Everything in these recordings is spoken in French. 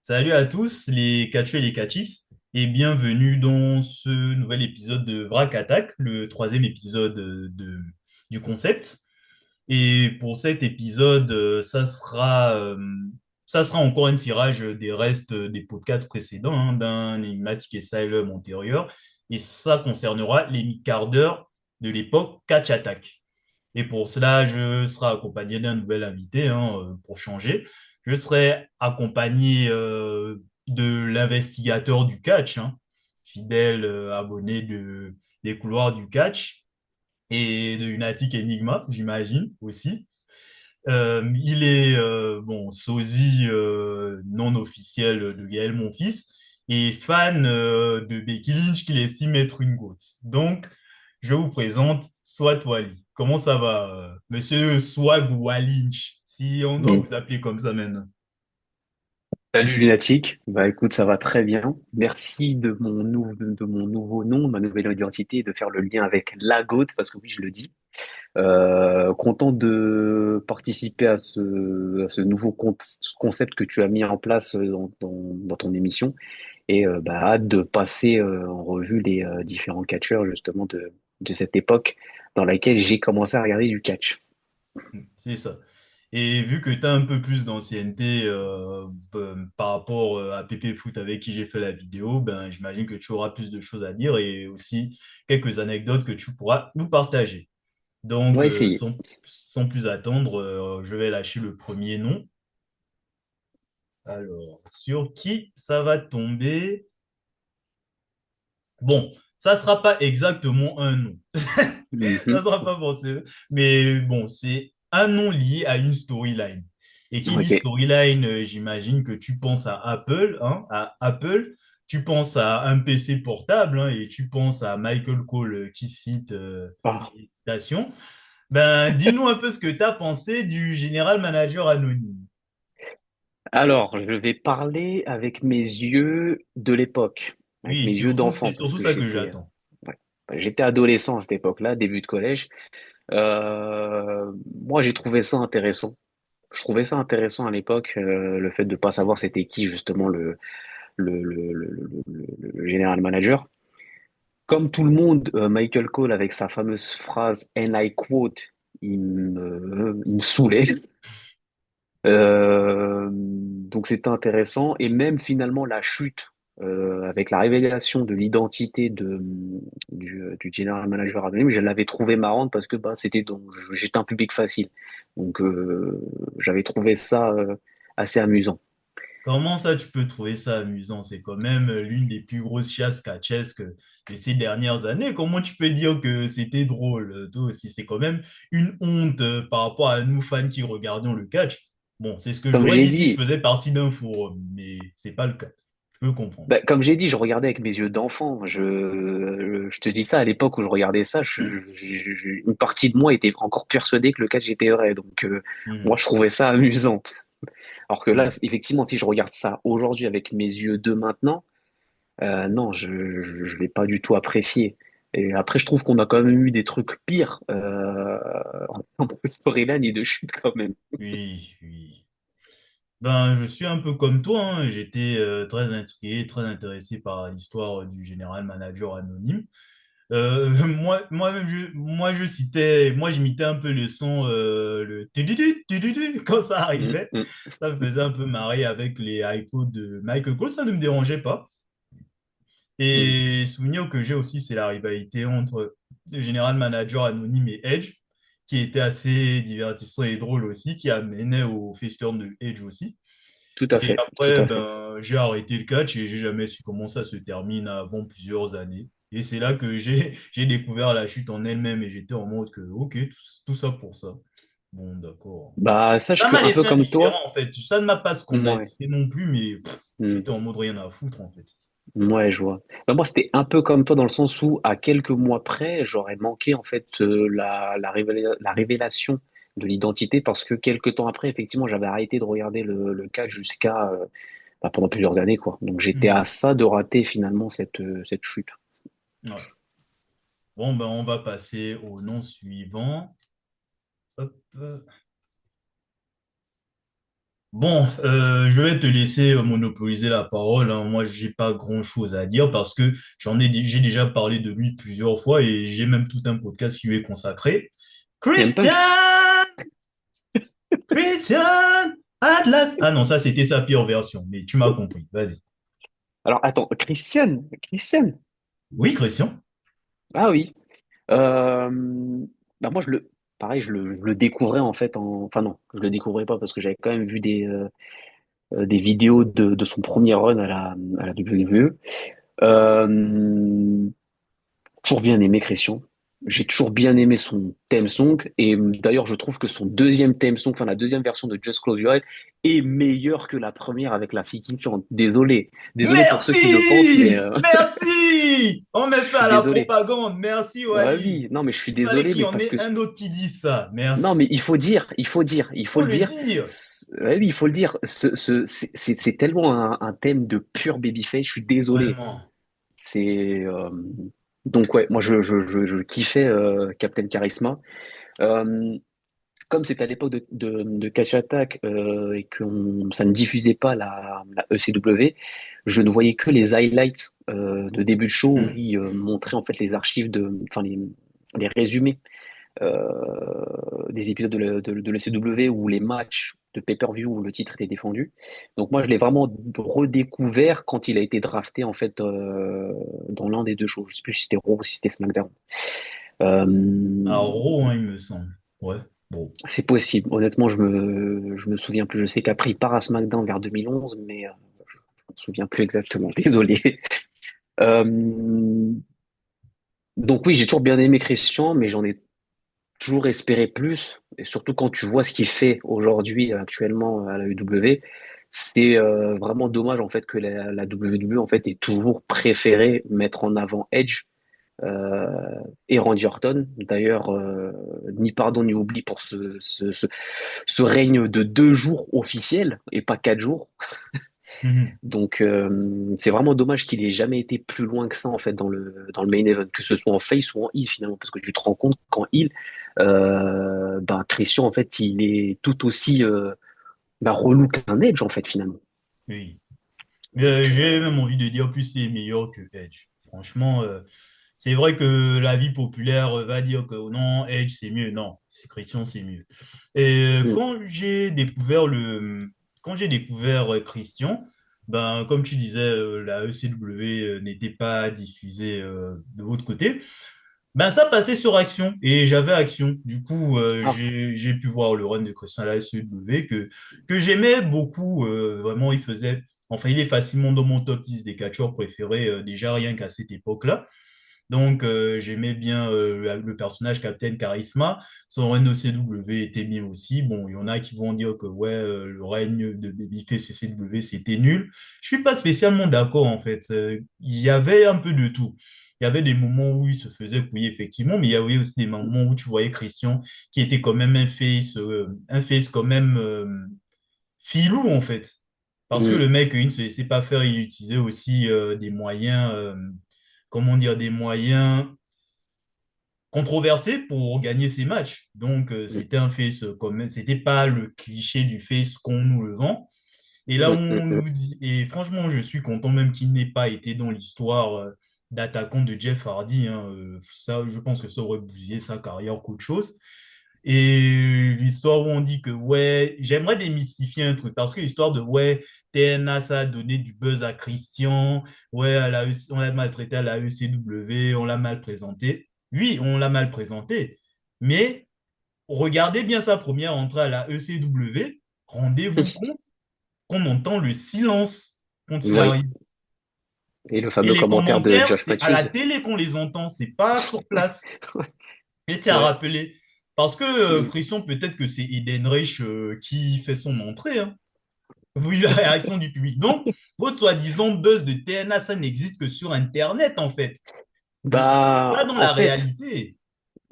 Salut à tous les catcheurs et les catchis et bienvenue dans ce nouvel épisode de Vrac Attack, le troisième épisode du concept. Et pour cet épisode, ça sera encore un tirage des restes des podcasts précédents, hein, d'un Enigmatic Asylum antérieur. Et ça concernera les mi-quarts d'heure de l'époque Catch Attack. Et pour cela, je serai accompagné d'un nouvel invité, hein, pour changer. Je serai accompagné de l'investigateur du catch, hein, fidèle abonné des couloirs du catch et de Lunatic Enigma, j'imagine aussi. Il est bon sosie non officiel de Gaël Monfils et fan de Becky Lynch qu'il estime être une goat. Donc, je vous présente Swat Wally. Comment ça va, monsieur Swag Lynch, si on doit Mm. vous appeler comme ça maintenant? Salut Lunatique, bah écoute, ça va très bien. Merci de mon nouveau nom, de ma nouvelle identité, de faire le lien avec la GOAT, parce que oui, je le dis. Content de participer à ce nouveau concept que tu as mis en place dans ton émission et bah, hâte de passer en revue les différents catcheurs justement de cette époque dans laquelle j'ai commencé à regarder du catch. C'est ça. Et vu que tu as un peu plus d'ancienneté par rapport à Pépé Foot avec qui j'ai fait la vidéo, ben, j'imagine que tu auras plus de choses à dire et aussi quelques anecdotes que tu pourras nous partager. On Donc, va essayer. sans plus attendre, je vais lâcher le premier nom. Alors, sur qui ça va tomber? Bon, ça sera pas exactement un nom. Ça Mhm. sera pas forcément. Mais bon, c'est un nom lié à une storyline. Et qui dit Ok. storyline, j'imagine que tu penses à Apple, hein, à Apple, tu penses à un PC portable, hein, et tu penses à Michael Cole qui cite Ah. des citations. Ben, dis-nous un peu ce que tu as pensé du général manager anonyme. Alors, je vais parler avec mes yeux de l'époque, avec Oui, mes yeux surtout, c'est d'enfant, parce surtout que ça que j'attends. ouais, j'étais adolescent à cette époque-là, début de collège. Moi, j'ai trouvé ça intéressant. Je trouvais ça intéressant à l'époque, le fait de pas savoir c'était qui justement le général manager. Comme tout le monde, Michael Cole avec sa fameuse phrase "And I quote", il me saoulait. Donc c'était intéressant et même finalement la chute avec la révélation de l'identité du general manager anonyme, je l'avais trouvé marrante parce que bah c'était donc j'étais un public facile, donc j'avais trouvé ça assez amusant. Comment ça, tu peux trouver ça amusant? C'est quand même l'une des plus grosses chasses catchesques de ces dernières années. Comment tu peux dire que c'était drôle, toi aussi? C'est quand même une honte par rapport à nous fans qui regardions le catch. Bon, c'est ce que Comme j'aurais j'ai dit si je dit, faisais partie d'un forum, mais c'est pas le cas. Je peux comprendre. Comme j'ai dit, je regardais avec mes yeux d'enfant. Je te dis ça à l'époque où je regardais ça, une partie de moi était encore persuadée que le catch était vrai, donc moi Mhm. je trouvais ça amusant. Alors que là, Ouais. effectivement, si je regarde ça aujourd'hui avec mes yeux de maintenant, non, je vais pas du tout apprécier. Et après, je trouve qu'on a quand même eu des trucs pires en termes de storyline et de chute quand même. Oui, oui. Ben, je suis un peu comme toi, hein. J'étais très intrigué, très intéressé par l'histoire du général manager anonyme. Moi, je citais, moi, j'imitais un peu le son, le tududu, tududu, quand ça Mm, arrivait. mm, Ça me faisait un peu marrer avec les iPods de Michael Cole, ça ne me dérangeait pas. mm. Et souvenir que j'ai aussi, c'est la rivalité entre le général manager anonyme et Edge, qui était assez divertissant et drôle aussi, qui amenait au Festern de Edge aussi. Tout à Et fait, tout après, à fait. ben, j'ai arrêté le catch et j'ai jamais su comment ça se termine avant plusieurs années. Et c'est là que j'ai découvert la chute en elle-même et j'étais en mode que, ok, tout ça pour ça. Bon, d'accord. Bah, sache Ça que m'a un peu laissé comme toi, indifférent en fait. Ça ne m'a pas ouais. scandalisé non plus, mais Mm. j'étais en mode rien à foutre en fait. Ouais, je vois. Bah, moi, c'était un peu comme toi dans le sens où, à quelques mois près, j'aurais manqué en fait la révélation de l'identité parce que quelques temps après, effectivement, j'avais arrêté de regarder le cas jusqu'à bah, pendant plusieurs années, quoi. Donc j'étais à Hmm. ça de rater finalement cette chute. Ouais. Bon, ben, on va passer au nom suivant. Hop. Bon, je vais te laisser monopoliser la parole, hein. Moi, j'ai pas grand-chose à dire parce que j'ai déjà parlé de lui plusieurs fois et j'ai même tout un podcast qui lui est consacré. CM Christian! Punk. Christian! Atlas! Ah non, ça, c'était sa pire version, mais tu m'as compris. Vas-y. Alors attends, Christian. Oui, Christian? Ah oui. Euh, Bah moi pareil, je le découvrais en fait enfin non, je le découvrais pas parce que j'avais quand même vu des vidéos de son premier run à la WWE. Euh, Toujours bien aimé Christian. J'ai toujours bien aimé son theme song et d'ailleurs je trouve que son deuxième theme song, enfin la deuxième version de Just Close Your Eyes est meilleure que la première avec la fille qui chante. Désolé pour ceux qui le pensent, mais Merci! Merci! On met je fait suis à la désolé. propagande. Merci, Ouais, Wally. oui, non mais je suis Il fallait désolé, qu'il y mais en parce ait que un autre qui dise ça. non Merci. mais il faut Faut le le dire. dire. Ouais, oui, il faut le dire. C'est tellement un thème de pur babyface. Je suis désolé. Vraiment. C'est donc ouais, moi je kiffais Captain Charisma. Euh, Comme c'était à l'époque de Catch Attack et que ça ne diffusait pas la ECW, je ne voyais que les highlights de début de show où il montrait en fait les archives enfin les résumés des épisodes de l'ECW ou les matchs de pay-per-view où le titre était défendu. Donc moi je l'ai vraiment redécouvert quand il a été drafté en fait dans l'un des deux shows. Je sais plus si c'était Raw ou si c'était SmackDown. À Euh, Raw, hein, il me semble. Ouais. Bon. C'est possible. Honnêtement, je me souviens plus. Je sais qu'après, il part à SmackDown vers 2011, mais je me souviens plus exactement. Désolé. Euh, donc oui, j'ai toujours bien aimé Christian, mais j'en ai toujours espéré plus. Et surtout quand tu vois ce qu'il fait aujourd'hui, actuellement, à la UW, c'est vraiment dommage en fait que la WWE en fait ait toujours préféré mettre en avant Edge et Randy Orton. D'ailleurs, ni pardon ni oubli pour ce règne de 2 jours officiels et pas 4 jours. Mhm. Donc c'est vraiment dommage qu'il ait jamais été plus loin que ça en fait dans le main event, que ce soit en face ou en heel finalement, parce que tu te rends compte qu'en heel, ben Christian en fait il est tout aussi relou qu'un Edge en fait finalement. Oui. J'ai même envie de dire plus c'est meilleur que Edge. Franchement, c'est vrai que la vie populaire va dire que non, Edge c'est mieux. Non, Christian c'est mieux. Et Mm, quand j'ai découvert Christian, ben comme tu disais, la ECW n'était pas diffusée de l'autre côté. Ben ça passait sur Action et j'avais Action. Du coup, Ah, j'ai pu voir le run de Christian à la SEW que j'aimais beaucoup. Vraiment, enfin, il est facilement dans mon top 10 des catcheurs préférés, déjà rien qu'à cette époque-là. Donc, j'aimais bien le personnage Captain Charisma. Son règne au CW était bien aussi. Bon, il y en a qui vont dire que ouais, le règne de Babyface au CW, c'était nul. Je suis pas spécialement d'accord, en fait. Il y avait un peu de tout. Il y avait des moments où il se faisait couiller, effectivement, mais il y avait aussi des moments où tu voyais Christian qui était quand même un face quand même filou, en fait. Parce que mm, le mec, il ne se laissait pas faire, il utilisait aussi des moyens, comment dire, des moyens controversé pour gagner ses matchs. Donc, mm, c'était un face quand même, c'était pas le cliché du face qu'on nous le vend. Et là, mm, on mm, nous dit, et franchement, je suis content même qu'il n'ait pas été dans l'histoire d'attaquant de Jeff Hardy, hein. Ça, je pense que ça aurait bousillé sa carrière qu'autre chose. Et l'histoire où on dit que, ouais, j'aimerais démystifier un truc, parce que l'histoire de, ouais, TNA, ça a donné du buzz à Christian, ouais, on l'a maltraité à la ECW, on l'a mal présenté. Oui, on l'a mal présenté, mais regardez bien sa première entrée à la ECW, rendez-vous compte qu'on entend le silence quand mm. il Oui. arrive. Et le Et fameux les commentaire de commentaires, Josh c'est à la Matthews. télé qu'on les entend, c'est pas sur place. Et tiens à Ouais. rappeler, parce que Mm. Frisson, peut-être que c'est Eden Reich qui fait son entrée, hein, vu la réaction du public. Donc, votre soi-disant buzz de TNA, ça n'existe que sur Internet, en fait. Pas Bah dans en la fait. réalité.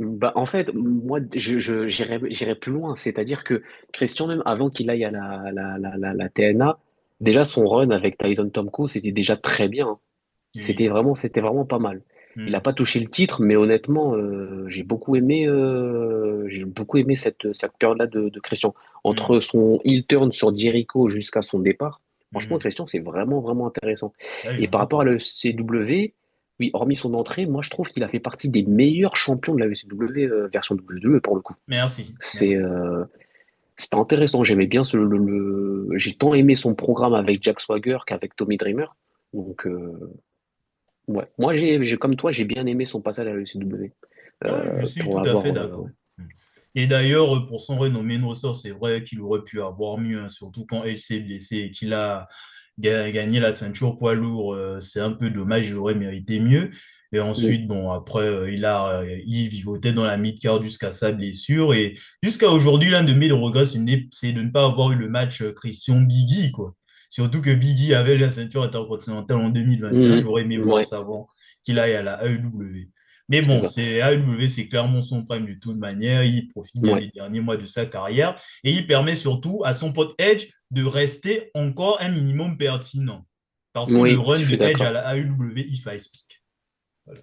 Moi, j'irais plus loin. C'est-à-dire que Christian, même avant qu'il aille à la TNA, déjà son run avec Tyson Tomko, c'était déjà très bien, hein. Oui. C'était vraiment pas mal. Il n'a Hmm, pas touché le titre, mais honnêtement, j'ai beaucoup aimé cette période-là de Christian. hmm, Entre son heel turn sur Jericho jusqu'à son départ, franchement, hmm. Christian, c'est vraiment, vraiment intéressant. Ouais, Et j'en par doute rapport à pas. la CW, oui, hormis son entrée, moi, je trouve qu'il a fait partie des meilleurs champions de la WCW, version WWE, pour le coup. Merci, C'est, merci. euh, C'était intéressant. J'aimais bien j'ai tant aimé son programme avec Jack Swagger qu'avec Tommy Dreamer. Donc, ouais. Moi, comme toi, j'ai bien aimé son passage à la WCW. Ouais, je suis Pour tout à fait avoir. d'accord. Hmm. Et d'ailleurs, pour son renommé no sort, c'est vrai qu'il aurait pu avoir mieux, hein, surtout quand Edge s'est blessé et qu'il a gagné la ceinture poids lourd. C'est un peu dommage, il aurait mérité mieux. Et Mm, ensuite, bon, après, il vivotait dans la mid-card jusqu'à sa blessure. Et jusqu'à aujourd'hui, l'un de mes regrets, c'est de ne pas avoir eu le match Christian Biggie, quoi. Surtout que Biggie avait la ceinture intercontinentale en 2021. J'aurais aimé voir ouais, ça avant qu'il aille à la AEW. Mais c'est bon, ça. c'est AEW, c'est clairement son prime de toute manière. Il profite bien Ouais, des derniers mois de sa carrière et il permet surtout à son pote Edge de rester encore un minimum pertinent. Parce que le oui, je run de suis Edge à d'accord. la AEW, if I speak. Voilà.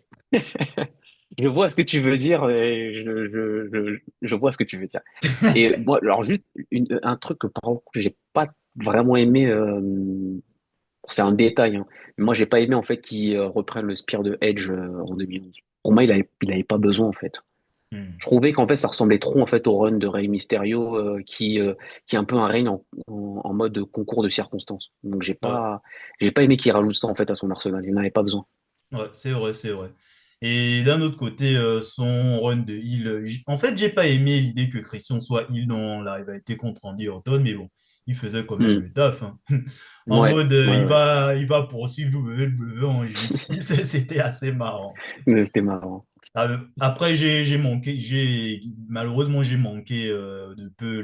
Je vois ce que tu veux dire et je vois ce que tu veux dire. Et moi, alors juste un truc que par contre j'ai pas vraiment aimé, c'est un détail, hein. Mais moi, j'ai pas aimé en fait qu'ils reprennent le Spear de Edge en 2011. Pour moi, il avait pas besoin en fait. Hmm. Je trouvais qu'en fait, ça ressemblait trop en fait au run de Rey Mysterio qui est un peu un règne en mode concours de circonstances. Donc Ouais. j'ai pas aimé qu'il rajoute ça en fait à son arsenal. Il n'en avait pas besoin. Ouais, c'est vrai, c'est vrai. Et d'un autre côté, son run de heal, en fait, j'ai pas aimé l'idée que Christian soit heal dans la rivalité contre Randy Orton, mais bon, il faisait quand même Hmm. le taf, hein. En Ouais, mode, ouais, ouais. il va poursuivre WWE en justice, c'était assez marrant. Mais c'était marrant. Après, malheureusement, j'ai manqué de peu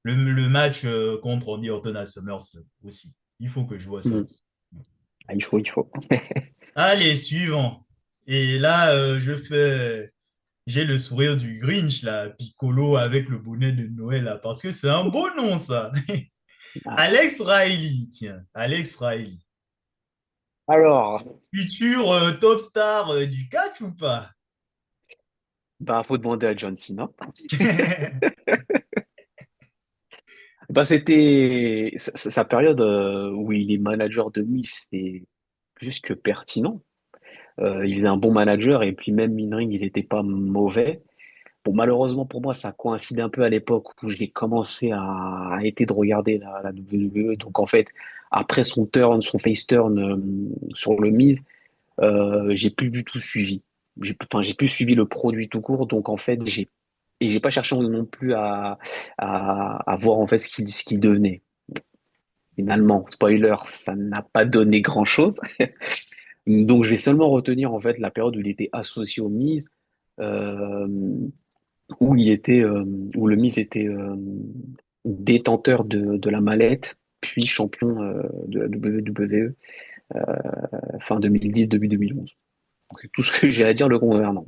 le match contre Randy Orton à SummerSlam aussi. Il faut que je vois ça Hmm. aussi. Ah, il faut. Allez, suivant. Et là, j'ai le sourire du Grinch, là, Piccolo avec le bonnet de Noël, là, parce que c'est un beau nom, ça. Ah. Alex Riley, tiens, Alex Riley. Alors, Futur top star du catch ou pas? bah, faut demander à John Cena. Bah, c'était sa période où il est manager de Miss, c'est plus que pertinent. Il faisait un bon manager et puis même in-ring, il n'était pas mauvais. Bon, malheureusement pour moi, ça coïncide un peu à l'époque où j'ai commencé à arrêter de regarder la WWE. Donc en fait, après son face turn sur le Miz, j'ai plus du tout suivi. Enfin, j'ai plus suivi le produit tout court. Donc en fait, j'ai pas cherché non plus à voir en fait ce qu'il devenait. Finalement, spoiler, ça n'a pas donné grand-chose. Donc je vais seulement retenir en fait la période où il était associé au Miz. Euh, où il était, où le Miz était détenteur de la mallette, puis champion de la WWE fin 2010, début 2011. Donc, c'est tout ce que j'ai à dire le concernant.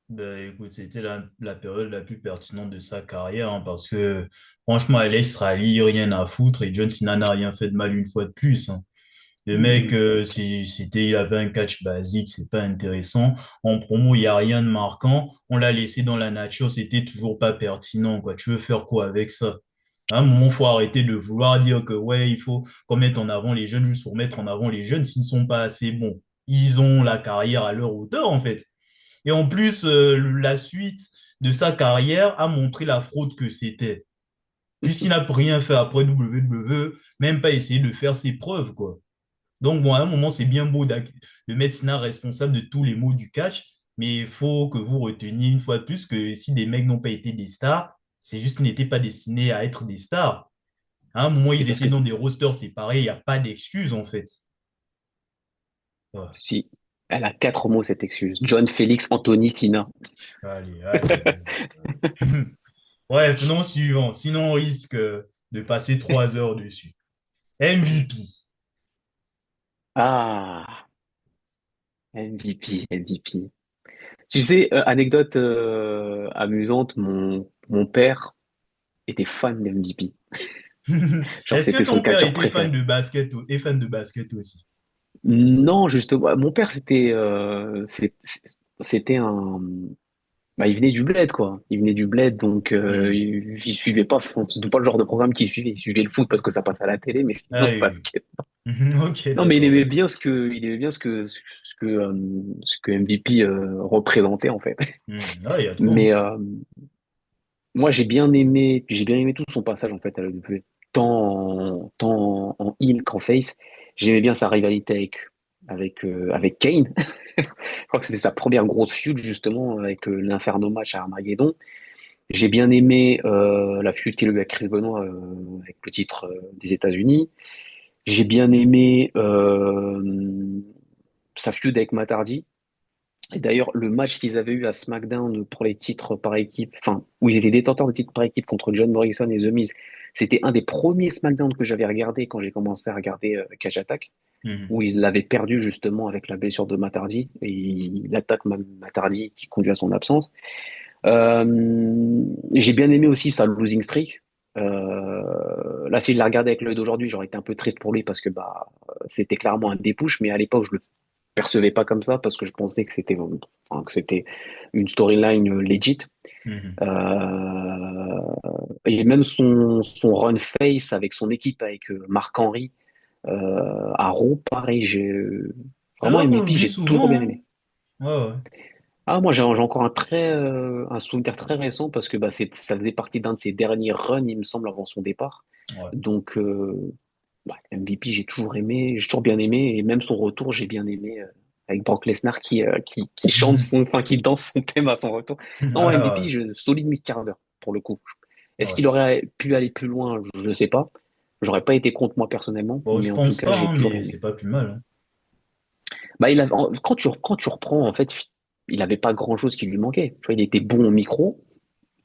Ben, écoute, c'était la période la plus pertinente de sa carrière, hein, parce que franchement, Alex Riley, rien à foutre et John Cena n'a rien fait de mal une fois de plus, hein. Le mec, Mhm. il avait un catch basique, c'est pas intéressant. En promo, il n'y a rien de marquant. On l'a laissé dans la nature, c'était toujours pas pertinent, quoi. Tu veux faire quoi avec ça? À un moment, il faut arrêter de vouloir dire que, ouais, il faut qu'on mette en avant les jeunes juste pour mettre en avant les jeunes s'ils ne sont pas assez bons. Ils ont la carrière à leur hauteur, en fait. Et en plus, la suite de sa carrière a montré la fraude que c'était. Puisqu'il n'a rien fait après WWE, même pas essayé de faire ses preuves, quoi. Donc, bon, à un moment, c'est bien beau de mettre Sina responsable de tous les maux du catch, mais il faut que vous reteniez une fois de plus que si des mecs n'ont pas été des stars, c'est juste qu'ils n'étaient pas destinés à être des stars. À un moment, C'est ils parce étaient que dans des rosters séparés, il n'y a pas d'excuse, en fait. Ouais. si elle a quatre mots cette excuse. John, Félix, Anthony, Tina. Allez, allez, allez. Bref, non suivant. Sinon, on risque de passer 3 heures dessus. MVP. Ah, MVP, MVP. Tu sais, anecdote amusante, mon père était fan de MVP. Genre, Est-ce que c'était son ton père catcheur était fan préféré. de basket et fan de basket aussi? Non, justement, mon père, c'était un, bah, il venait du bled, quoi. Il venait du bled, donc Hmm. il suivait pas, c'était pas le genre de programme qu'il suivait. Il suivait le foot parce que ça passe à la télé, mais sinon Ah le oui. basket. Oui. Ok, Non, mais d'accord. il aimait bien ce que MVP représentait en fait. Hmm. Ah, il y a trop, hein. Mais moi, j'ai bien aimé tout son passage en fait à la WWE, tant en heel qu'en face. J'aimais bien sa rivalité avec Kane. Je crois que c'était sa première grosse feud justement avec l'Inferno match à Armageddon. J'ai bien aimé la feud qu'il a eu avec Chris Benoit avec le titre des États-Unis. J'ai bien aimé sa feud avec Matt Hardy. Et d'ailleurs, le match qu'ils avaient eu à SmackDown pour les titres par équipe, enfin, où ils étaient détenteurs de titres par équipe contre John Morrison et The Miz, c'était un des premiers SmackDown que j'avais regardé quand j'ai commencé à regarder Cage Attack, Hmm. où ils l'avaient perdu justement avec la blessure de Matt Hardy, et il attaque Matt Hardy qui conduit à son absence. J'ai bien aimé aussi sa losing streak. Là, si je la regardais avec l'œil d'aujourd'hui, j'aurais été un peu triste pour lui parce que bah, c'était clairement un dépush, mais à l'époque, je le percevais pas comme ça parce que je pensais que c'était une storyline legit. Hmm. Euh, et même son run face avec son équipe, avec Marc Henry à Raw, pareil, C'est vraiment vrai qu'on MVP, l'oublie j'ai toujours souvent, bien hein. aimé. Ouais, ouais. Ah, moi, j'ai encore un souvenir très récent parce que bah, ça faisait partie d'un de ses derniers runs, il me semble, avant son départ. Ouais. Donc, ouais, MVP, j'ai toujours bien aimé, et même son retour, j'ai bien aimé avec Brock Lesnar qui chante enfin, qui danse son thème à son retour. Non, Ah, MVP, ouais. solide mi-quart d'heure pour le coup. Est-ce Ouais. qu'il aurait pu aller plus loin? Je ne sais pas. J'aurais pas été contre moi personnellement, Bon, mais je en tout pense cas, pas, j'ai hein, toujours bien mais aimé. c'est pas plus mal, hein. Bah, quand tu reprends, en fait, il avait pas grand-chose qui lui manquait. Tu vois, il était bon au micro,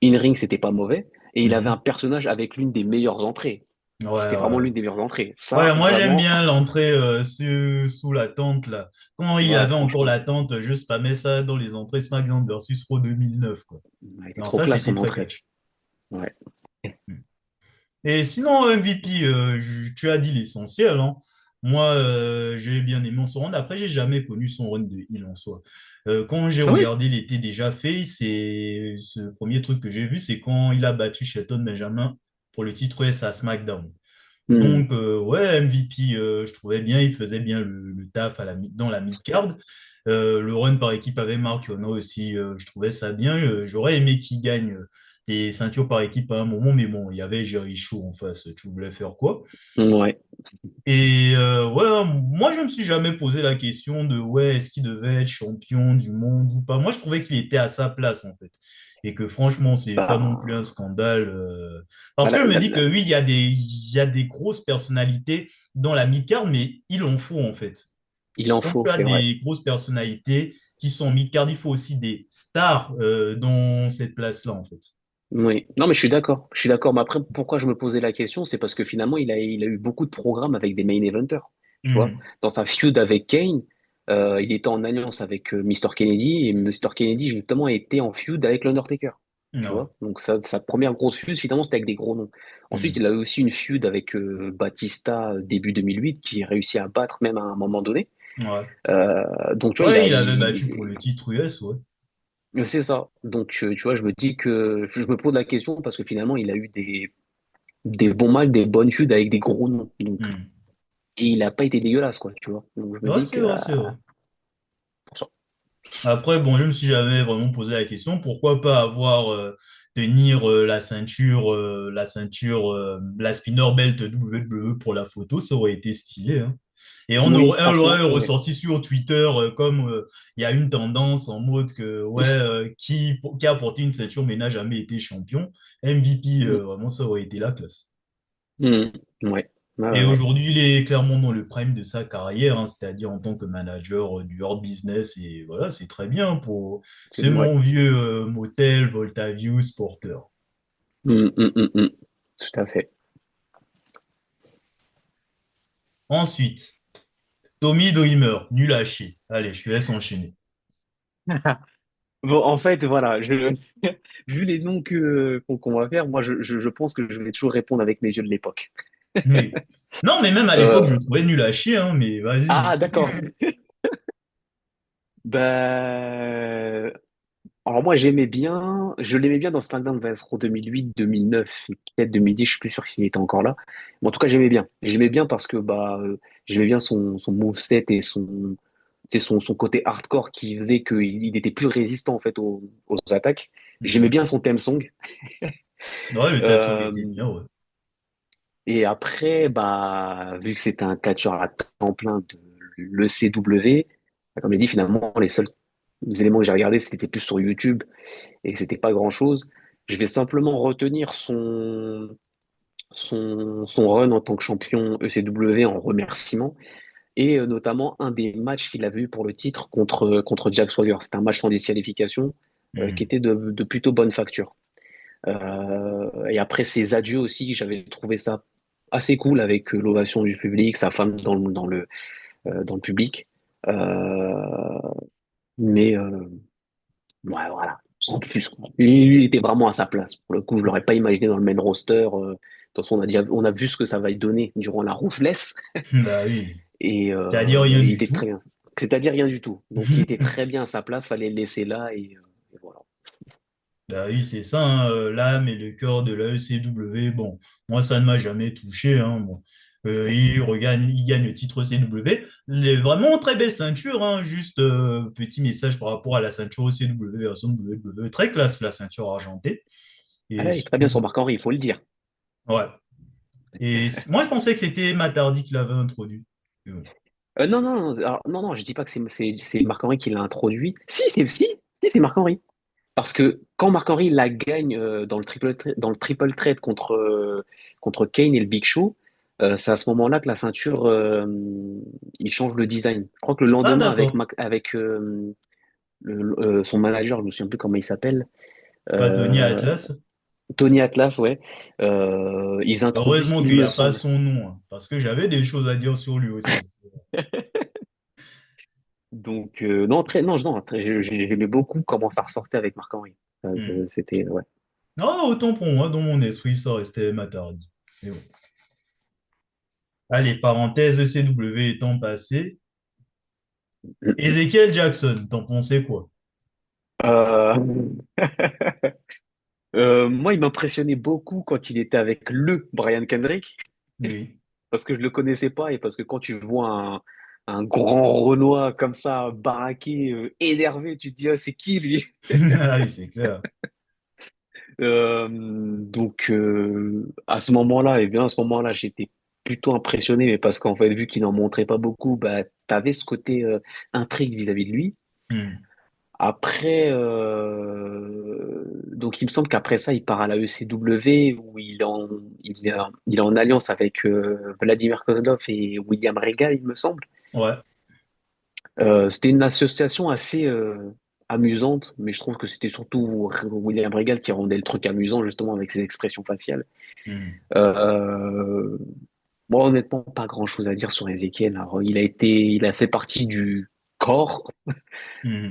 in-ring, c'était pas mauvais, et il avait un Mhm. personnage avec l'une des meilleures entrées. Ouais, C'était vraiment ouais. l'une des meilleures entrées. Ça, Ouais, moi j'aime vraiment, bien l'entrée sous la tente là. Quand il y ouais, avait encore franchement. la tente, je spammais ça dans les entrées SmackDown versus Raw 2009 quoi. Elle était Non, trop ça classe c'était son très entrée. catch. Ouais. Mm. Et sinon MVP, tu as dit l'essentiel, hein. Moi j'ai bien aimé son run. Après j'ai jamais connu son run de heal en soi. Quand j'ai Ah oui? regardé l'été déjà fait, c'est ce premier truc que j'ai vu, c'est quand il a battu Shelton Benjamin pour le titre US à SmackDown. Hmm. Donc, ouais, MVP, je trouvais bien, il faisait bien le taf dans la mid-card. Le run par équipe avec Mark Ono aussi, je trouvais ça bien. J'aurais aimé qu'il gagne les ceintures par équipe à un moment, mais bon, il y avait Jericho en face. Tu voulais faire quoi? Ouais. Et ouais, moi, je me suis jamais posé la question de ouais, est-ce qu'il devait être champion du monde ou pas. Moi, je trouvais qu'il était à sa place en fait. Et que franchement, c'est pas non plus un Bah, scandale. Parce bah, que je me dis que oui, il y a des grosses personnalités dans la mid-card, mais il en faut en fait. il en Quand faut, tu as c'est vrai. des grosses personnalités qui sont mid-card, il faut aussi des stars dans cette place-là en fait. Oui. Non, mais je suis d'accord. Je suis d'accord. Mais après, pourquoi je me posais la question, c'est parce que finalement, il a eu beaucoup de programmes avec des main eventers. Tu vois, Mhm. dans sa feud avec Kane, il était en alliance avec Mr. Kennedy, et Mr. Kennedy, justement, était en feud avec l'Undertaker. Tu Ouais. vois, donc sa première grosse feud, finalement, c'était avec des gros noms. Ensuite, il Mhm. a eu aussi une feud avec Batista début 2008, qui a réussi à battre même à un moment donné. Ouais. Donc, tu vois, Ouais, il avait battu pour le titre US, ouais. c'est ça. Donc, tu vois, je me pose la question parce que finalement, il a eu des bons matchs, des bonnes feuds avec des gros noms. Donc, Mhm. et il n'a pas été dégueulasse, quoi, tu vois. Donc, je me Ouais, dis c'est que, vrai, c'est vrai. pour ça. Après, bon, je me suis jamais vraiment posé la question, pourquoi pas avoir tenir la spinner belt WWE pour la photo, ça aurait été stylé, hein. Et Oui, on franchement, l'aurait ouais. ressorti sur Twitter comme il y a une tendance en mode que ouais, qui a porté une ceinture mais n'a jamais été champion. MVP, Mm, vraiment, ça aurait été la classe. mm, ouais. Ouais, Et ouais, ouais. aujourd'hui, il est clairement dans le prime de sa carrière, hein, c'est-à-dire en tant que manager du hors business. Et voilà, c'est très bien pour ce Ouais. mon vieux motel, Voltavius, Porter. Mm. Tout à fait. Ensuite, Tommy Dreamer, nul à chier. Allez, je te laisse enchaîner. Bon, en fait, voilà, vu les noms qu'on va faire, moi, je pense que je vais toujours répondre avec mes yeux de l'époque. Oui. Non, mais même à l'époque, je Euh, le trouvais nul à chier, hein, mais vas-y. ah, d'accord. Ben, alors moi j'aimais bien, je l'aimais bien dans SmackDown vs Raw 2008, 2009, peut-être 2010, je suis plus sûr s'il était encore là. Mais en tout cas j'aimais bien. J'aimais bien parce que j'aimais bien son moveset et son côté hardcore qui faisait qu'il était plus résistant en fait aux attaques. J'aimais Mhm. bien son theme song. Ouais, le type song était Euh, bien, ouais. et après, vu que c'était un catcheur à temps plein de l'ECW, comme je l'ai dit, finalement les seuls éléments que j'ai regardés c'était plus sur YouTube et que c'était pas grand-chose. Je vais simplement retenir son run en tant que champion ECW en remerciement et notamment un des matchs qu'il avait eu pour le titre contre Jack Swagger. C'était un match sans disqualification qui Mhm. était de plutôt bonne facture. Et après ses adieux aussi, j'avais trouvé ça assez cool avec l'ovation du public, sa femme dans le public. Euh, mais ouais, voilà, sans plus, quoi. Il était vraiment à sa place. Pour le coup, je l'aurais pas imaginé dans le main roster. De toute façon, on a vu ce que ça va donner durant la Ruthless Bah oui. et C'est-à-dire rien il du était très tout. bien. C'est-à-dire rien du tout. Donc, il était très bien à sa place. Fallait le laisser là et voilà. Bah oui, c'est ça, hein, l'âme et le cœur de la ECW. Bon, moi, ça ne m'a jamais touché, hein, bon. Il gagne le titre ECW. Vraiment très belle ceinture, hein, juste petit message par rapport à la ceinture ECW version WWE. Très classe, la ceinture argentée. Ah, Et là, il est très bien sur Marc-Henri, il faut le dire. ouais. Moi, je pensais que c'était Matt Hardy qui l'avait introduit. Euh, Non, non, non, alors, non, non, je dis pas que c'est Marc-Henri qui l'a introduit. Si, c'est Marc-Henri. Parce que quand Marc-Henri la gagne dans le triple threat contre Kane et le Big Show, c'est à ce moment-là que la ceinture, il change le design. Je crois que le Ah, lendemain, d'accord. avec son manager, je me souviens plus comment il s'appelle, Bah, Tony euh, Atlas. Tony Atlas, ouais, ils introduisent, Heureusement il qu'il n'y me a pas semble. son nom, hein, parce que j'avais des choses à dire sur lui aussi. Donc, non, non, non, j'aimais beaucoup comment ça ressortait avec Marc-Henri. Hmm. C'était, ouais. Non, autant pour moi, dans mon esprit, ça restait Matardi. Mais bon. Allez, parenthèse CW étant passé. Ezekiel Jackson, t'en pensais quoi? Euh, moi, il m'impressionnait beaucoup quand il était avec le Brian Kendrick, Oui. parce que je le connaissais pas et parce que quand tu vois un grand Renoir comme ça, baraqué, énervé, tu te dis, ah, c'est qui lui? Ah oui, c'est clair. Donc, à ce moment-là, et bien à ce moment-là, j'étais plutôt impressionné, mais parce qu'en fait, vu qu'il n'en montrait pas beaucoup, t'avais ce côté intrigue vis-à-vis de lui. Hmm. Après, donc il me semble qu'après ça, il part à la ECW où il est en alliance avec Vladimir Kozlov et William Regal, il me semble. Ouais. C'était une association assez amusante, mais je trouve que c'était surtout William Regal qui rendait le truc amusant justement avec ses expressions faciales. Hmm. Euh, Moi, honnêtement, pas grand-chose à dire sur Ezekiel. Alors, il a fait partie du corps. Hmm.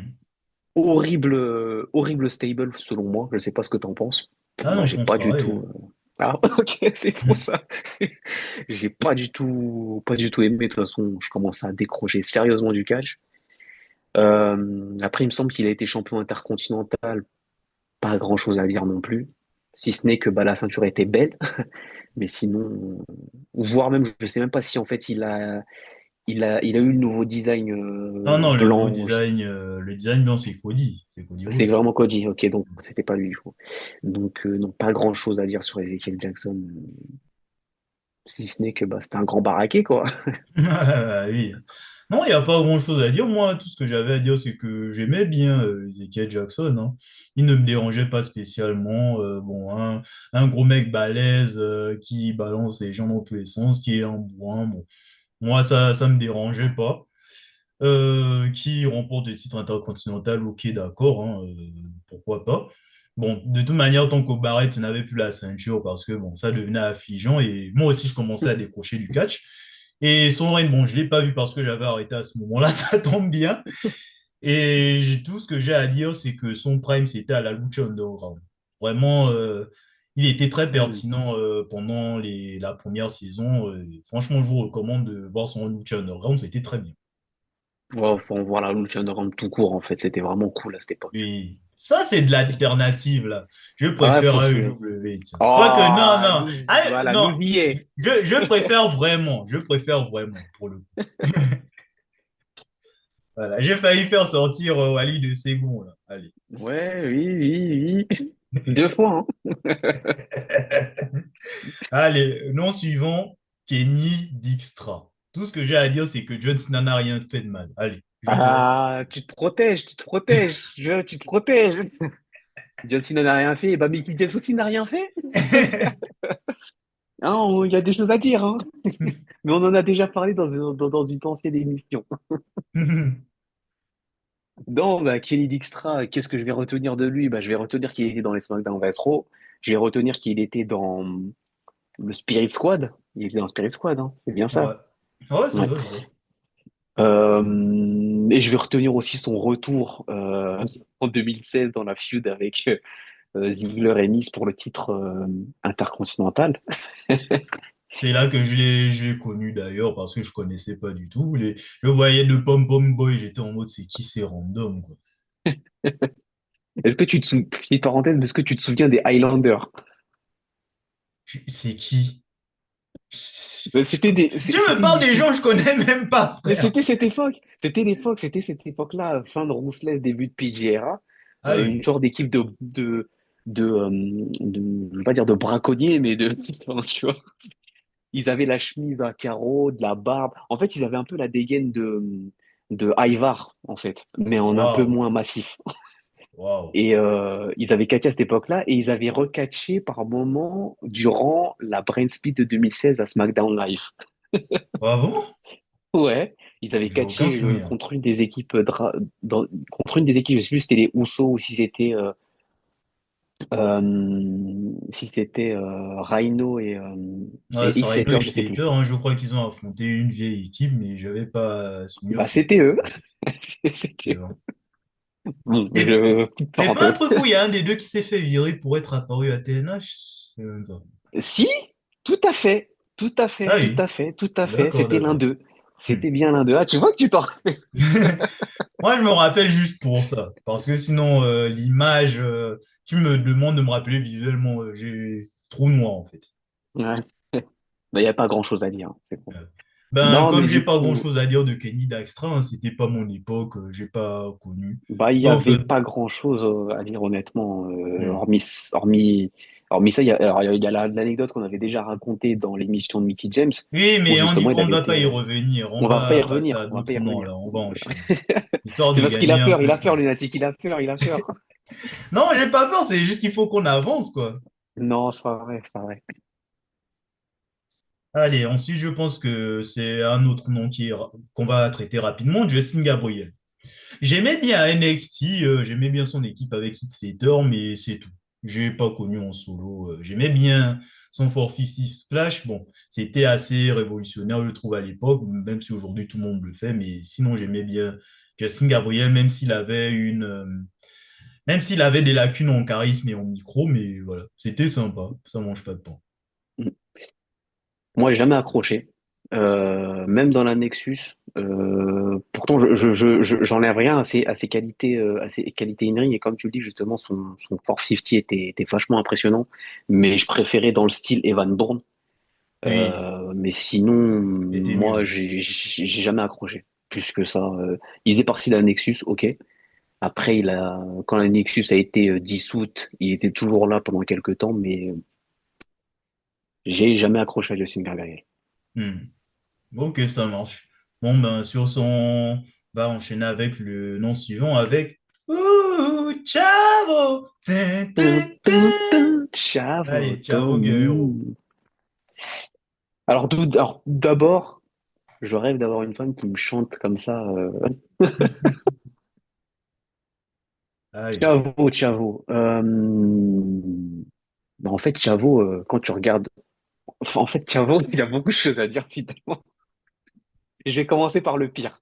Horrible stable selon moi. Je sais pas ce que t'en penses. Ah Moi, non, je j'ai pense pas du pareil, tout. hein. Ah, ok, c'est pour ça. J'ai pas du tout aimé. De toute façon, je commence à décrocher sérieusement du catch. Après, il me semble qu'il a été champion intercontinental. Pas grand-chose à dire non plus. Si ce n'est que la ceinture était belle, mais sinon, voire même, je sais même pas si en fait il a eu le nouveau design Non, non, le nouveau blanc. design, le design, non, c'est Cody. C'est Cody C'est Rhodes. vraiment Cody, ok, donc c'était pas lui, du coup. Donc, non, pas grand-chose à dire sur Ezekiel Jackson, si ce n'est que c'était un grand baraquet, quoi. Ah oui. Non, il n'y a pas grand-chose à dire. Moi, tout ce que j'avais à dire, c'est que j'aimais bien Ezekiel Jackson, hein. Il ne me dérangeait pas spécialement. Bon, un gros mec balèze qui balance les gens dans tous les sens, qui est en bourrin. Bon, moi, ça me dérangeait pas. Qui remporte le titre intercontinental, ok, d'accord, hein, pourquoi pas. Bon, de toute manière, tant qu'au barrette, tu n'avais plus la ceinture parce que bon, ça devenait affligeant et moi aussi, je commençais à décrocher du catch. Et son règne, bon, je ne l'ai pas vu parce que j'avais arrêté à ce moment-là, ça tombe bien. Tout ce que j'ai à dire, c'est que son prime, c'était à la Lucha Underground. Vraiment, Il était très Hmm. pertinent pendant la première saison. Franchement, je vous recommande de voir son Lucha Underground, c'était très bien. Ouais, faut en voir la Lucha Underground tout court, en fait. C'était vraiment cool à cette époque. Oui, ça c'est de l'alternative là. Je Ah ouais, préfère faut suivre. AEW, tiens. Quoique, non, Ah, non, voilà, nous non, y est. je préfère vraiment pour le coup. Voilà, j'ai failli faire sortir Wally de Segon là. Allez. Ouais, oui, oui, oui. Deux fois, hein. Allez, nom suivant, Kenny Dijkstra. Tout ce que j'ai à dire, c'est que John Cena n'a rien fait de mal. Allez, je te laisse. Ah, tu te protèges, tu te protèges. Tu te protèges. John Cena n'a rien fait, bah Mickey James aussi n'a rien fait. Hein, il y a des choses à dire, hein. Mais on en a déjà parlé dans une ancienne émission. Donc, bah, Kenny Dijkstra, qu'est-ce que je vais retenir de lui? Bah, je vais retenir qu'il était dans les SmackDown Vs Raw. Je vais retenir qu'il était dans le Spirit Squad. Il était dans Spirit Squad, hein. C'est bien Ouais. ça. Ouais, c'est Ouais. ça, c'est ça. Et je vais retenir aussi son retour en 2016 dans la feud avec Ziggler et Miz pour le titre intercontinental. C'est là que je l'ai connu d'ailleurs parce que je connaissais pas du tout. Je voyais le Pom Pom Boy, j'étais en mode c'est qui c'est random quoi. Est-ce que tu te souviens, petite parenthèse, est-ce que tu te souviens des Highlanders? C'est qui? Tu me C'était une parles des équipe. gens que je connais même pas, Mais frère. c'était cette époque-là, fin de Rousseless, début de PGRA, Ah une oui. sorte d'équipe je vais pas dire de braconniers, mais de, tu vois. Ils avaient la chemise à carreaux, de la barbe. En fait, ils avaient un peu la dégaine de Ivar, en fait, mais en un peu Waouh. moins massif. Waouh. Et ils avaient catché à cette époque-là et ils avaient recatché par moment durant la Brain Split de 2016 à SmackDown Live. Ah bon? Ouais, ils avaient J'ai aucun catché souvenir. contre une des équipes contre une des équipes, je sais plus si c'était les Usos ou si c'était Rhino Ouais, et ça Heath Rhino Slater, et je sais plus. Slater, hein, je crois qu'ils ont affronté une vieille équipe, mais j'avais pas souvenir Bah que c'était c'était eux, eux. en fait. C'était C'est eux. bon. Bon, C'est petite c'est pas un parenthèse. truc où il y a un des deux qui s'est fait virer pour être apparu à TNH? Je sais même pas. Si, tout à fait, tout à fait, Ah tout oui, à fait, tout à fait. d'accord, C'était l'un d'accord. d'eux. Hmm. C'était bien l'un d'eux. Ah, tu vois que tu t'en rappelles. Moi, je me rappelle juste pour ça. Parce que sinon, l'image, tu me demandes de me rappeler visuellement, j'ai trou noir, en fait. Ouais. Il n'y a pas grand-chose à dire, hein, c'est bon. Euh, Ben, Non, comme mais j'ai du pas coup, grand-chose à dire de Kenny Dijkstra, hein, c'était pas mon époque, j'ai pas connu. bah, il n'y Sauf, avait pas grand-chose à dire honnêtement, hmm. hormis, hormis ça. Alors, il y a l'anecdote qu'on avait déjà racontée dans l'émission de Mickey James, Oui, où mais justement il on ne avait va pas été. y revenir. On On va pas y va passer à revenir, on va pas y d'autres noms, revenir. là. On va enchaîner. Histoire C'est de parce qu'il gagner a un peur, peu le plus. lunatique, il a peur, il a peur. Non, j'ai pas peur, c'est juste qu'il faut qu'on avance, quoi. Non, c'est pas vrai, c'est pas vrai. Allez, ensuite, je pense que c'est un autre nom qu'on va traiter rapidement, Justin Gabriel. J'aimais bien NXT, j'aimais bien son équipe avec Heath Slater, mais c'est tout. J'ai pas connu en solo. J'aimais bien son 450 Splash. Bon, c'était assez révolutionnaire, je trouve, à l'époque, même si aujourd'hui tout le monde le fait, mais sinon, j'aimais bien Justin Gabriel, même s'il avait des lacunes en charisme et en micro, mais voilà, c'était sympa, ça mange pas de pain. Moi, j'ai jamais accroché, même dans la Nexus. Pourtant, j'enlève rien à ses qualités in-ring. Et comme tu le dis, justement, son 450 était vachement impressionnant. Mais je préférais dans le style Evan Bourne. Oui, Mais sinon, c'était mieux, moi, oui. j'ai jamais accroché plus que ça. Il faisait partie de la Nexus, ok. Après, quand la Nexus a été dissoute, il était toujours là pendant quelques temps, mais j'ai jamais accroché à Justin Gabriel. Hmm. Ok, ça marche. Bon, ben, sur son, on va enchaîner avec le nom suivant avec Ouh, Chavo! Tin, tin, Tum, tum, tin. tum, Chavo Allez, Chavo Guerrero. Tommy. Alors d'abord, je rêve d'avoir une femme qui me chante comme ça. Allez. Chavo, Chavo. En fait, Chavo, quand tu regardes, enfin, en fait, Chavo, il y a beaucoup de choses à dire finalement. Je vais commencer par le pire.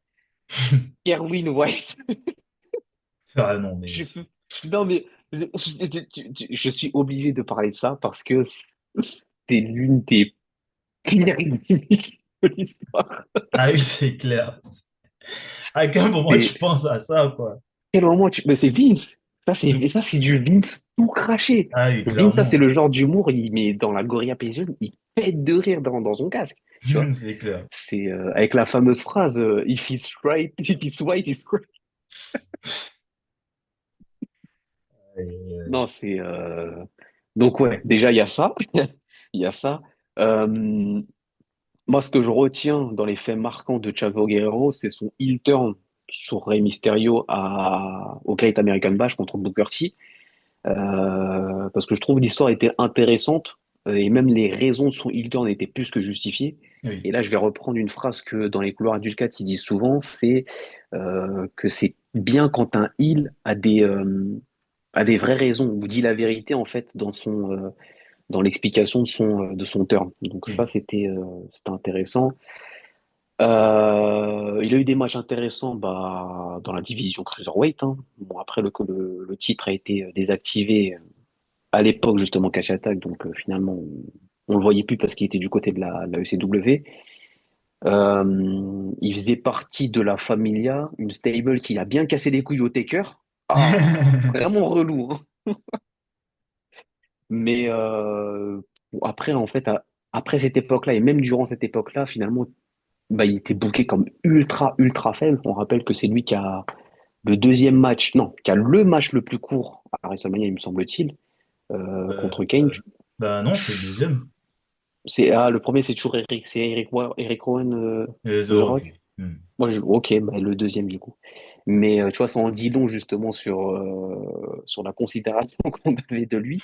Kerwin White. Ah non, mais Je peux- Non mais je suis obligé de parler de ça parce que c'est l'une des pires gimmicks de l'histoire. Ah oui, c'est clair. À quel moment C'est tu penses à ça, quoi? quel moment tu... Mais c'est Vince. Ça, c'est du Vince tout craché. Ah oui, Vince, ça, c'est clairement. le genre d'humour, il met dans la Gorilla Pigeon, il pète de rire dans son casque. Tu vois? C'est clair. C'est avec la fameuse phrase If he's right, if he's white, he's right. Et, Non, donc ouais, déjà il y a ça. Il y a ça. Euh, Moi, ce que je retiens dans les faits marquants de Chavo Guerrero, c'est son heel turn sur Rey Mysterio au Great American Bash contre Booker T. Parce que je trouve l'histoire était intéressante et même les raisons de son heel turn étaient plus que justifiées. oui. Et là, je vais reprendre une phrase que dans les couloirs du 4 ils disent souvent, c'est que c'est bien quand un heel a des vraies raisons ou dit la vérité en fait dans l'explication de son turn. Donc ça, Oui. c'était intéressant. Il a eu des matchs intéressants bah, dans la division Cruiserweight, hein. Bon, après, le titre a été désactivé à l'époque, justement, Catch Attack, donc finalement, on le voyait plus parce qu'il était du côté de la ECW. Il faisait partie de la Familia, une stable qui a bien cassé les couilles au Taker. Ah, vraiment relou, hein. Mais bon, après, en fait, après cette époque-là, et même durant cette époque-là, finalement, bah, il était booké comme ultra, ultra faible. On rappelle que c'est lui qui a le deuxième match, non, qui a le match le plus court à WrestleMania, il me semble-t-il, Euh, contre Kane. bah non, c'est le deuxième. Le premier, c'est toujours Eric Rowan, The The Rock. Rock. Hmm. Moi, ok, bah, le deuxième du coup. Mais tu vois, ça en dit long justement sur la considération qu'on avait de lui.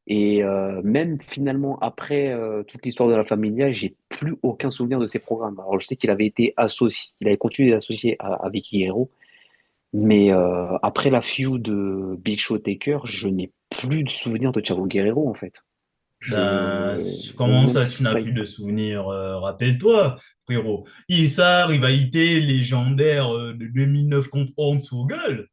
Et même finalement, après toute l'histoire de la Familia, j'ai plus aucun souvenir de ses programmes. Alors, je sais qu'il avait été associé, il avait continué d'associer à Vicky Guerrero, mais après la feud de Big Show Taker, je n'ai plus de souvenir de Chavo Guerrero en fait. Ben, Je comment même ça, tu n'as pas. plus de souvenirs? Rappelle-toi, frérot. Sa rivalité légendaire de 2009 contre Hornswoggle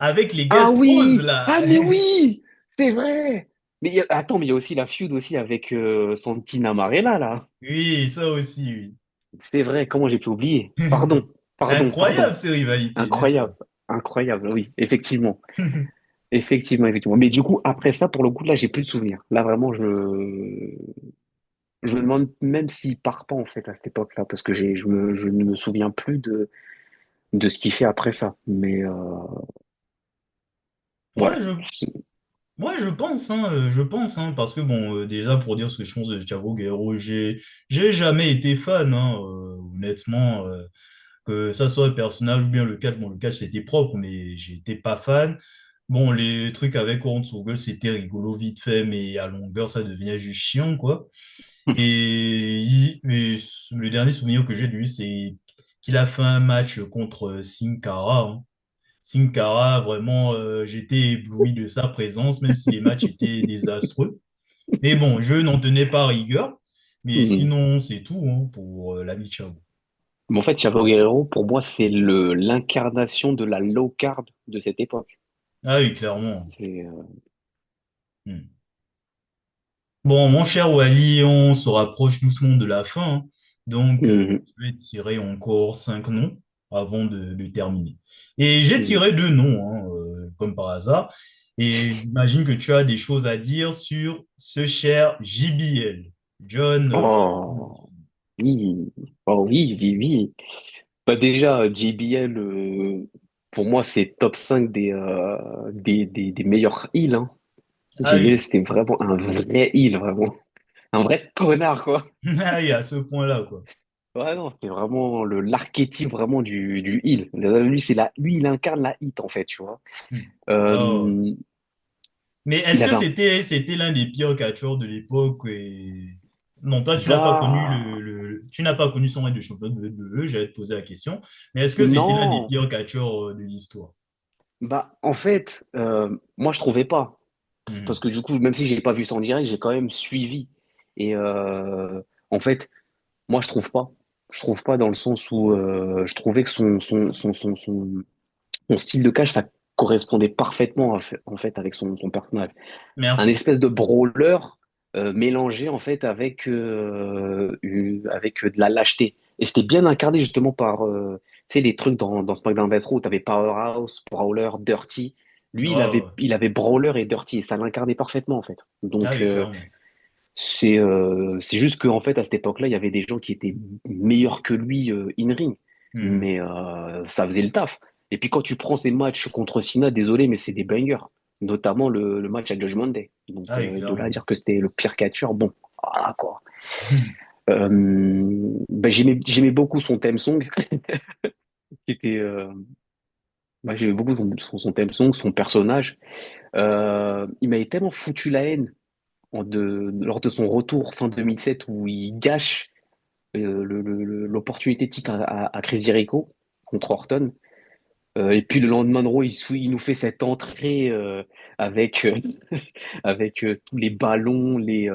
avec les Ah guest roses, oui, là. ah mais oui, c'est vrai. Mais attends, mais il y a aussi la feud aussi avec Santina Marella là. Oui, ça aussi, oui. C'est vrai. Comment j'ai pu oublier? Pardon, pardon. Incroyable, ces rivalités, n'est-ce pas? Incroyable, incroyable. Oui, effectivement. Effectivement, effectivement. Mais du coup, après ça, pour le coup, là, j'ai plus de souvenirs. Là, vraiment, je me demande même s'il part pas, en fait, à cette époque-là, parce que je ne me souviens plus de ce qu'il fait après ça. Mais, ouais. Ouais, je pense, hein, je pense, hein, parce que bon, déjà pour dire ce que je pense de Chavo Guerrero, j'ai jamais été fan, hein, honnêtement, que ça soit le personnage ou bien le catch. Bon, le catch c'était propre, mais j'étais pas fan. Bon, les trucs avec Hornswoggle, c'était rigolo vite fait, mais à longueur, ça devenait juste chiant, quoi. Mais le dernier souvenir que j'ai de lui, c'est qu'il a fait un match contre Sin Cara, hein. Sin Cara, vraiment, j'étais ébloui de sa présence, même si les matchs étaient désastreux. Mais bon, je n'en tenais pas rigueur. Mais Hmm. sinon, c'est tout hein, pour l'ami Chavo. Mais en fait, Chavo Guerrero, pour moi, c'est l'incarnation de la low card de cette époque. Ah oui, clairement. C'est, Hmm. Bon, mon cher Wally, on se rapproche doucement de la fin, hein. Donc, Mhm. je vais tirer encore 5 noms avant de terminer. Et j'ai Mhm. tiré 2 noms, hein, comme par hasard. Et j'imagine que tu as des choses à dire sur ce cher JBL, John. Oh, oui. Oh, oui, oui, oui. Bah déjà, JBL, pour moi, c'est top 5 des meilleurs heals, hein. Ah JBL, oui, c'était vraiment un vrai heal, vraiment. Un vrai connard, quoi. ah oui, à ce point-là, quoi. Ouais, non, c'est vraiment l'archétype vraiment du heal. Lui, il incarne la hit, en fait, tu vois. Hmm. Oh. Euh, Mais est-ce il que avait un... c'était l'un des pires catcheurs de l'époque Non, toi, tu n'as pas connu Bah, tu n'as pas connu son règne de champion de WWE, j'allais te poser la question. Mais est-ce que c'était l'un des non. pires catcheurs de l'histoire? Bah, en fait, moi, je trouvais pas. Parce Hmm. que du coup, même si j'ai pas vu ça en direct, j'ai quand même suivi. Et en fait, moi, je trouve pas. Je trouve pas dans le sens où je trouvais que son style de catch, ça. correspondait parfaitement en fait avec son personnage. Un Merci. espèce de brawler mélangé en fait avec de la lâcheté. Et c'était bien incarné justement par tu sais, les trucs dans SmackDown Retro où tu avais Powerhouse, Brawler, Dirty. Lui, Ouais, ouais, ouais. il avait Brawler et Dirty et ça l'incarnait parfaitement en fait. Ah Donc oui, clairement. c'est juste qu'en fait à cette époque-là, il y avait des gens qui étaient meilleurs que lui in-ring, Hmm. mais ça faisait le taf. Et puis quand tu prends ces matchs contre Cena, désolé, mais c'est des bangers, notamment le match à Judgment Day. Donc Ah oui, de là à clairement. dire que c'était le pire catcheur, bon, voilà quoi. Hmm. J'aimais beaucoup son theme song, qui était, j'aimais beaucoup son theme song, son personnage. Il m'avait tellement foutu la haine lors de son retour fin 2007 où il gâche l'opportunité de titre à Chris Jericho contre Orton. Et puis le lendemain de Raw, il nous fait cette entrée avec, tous les ballons, les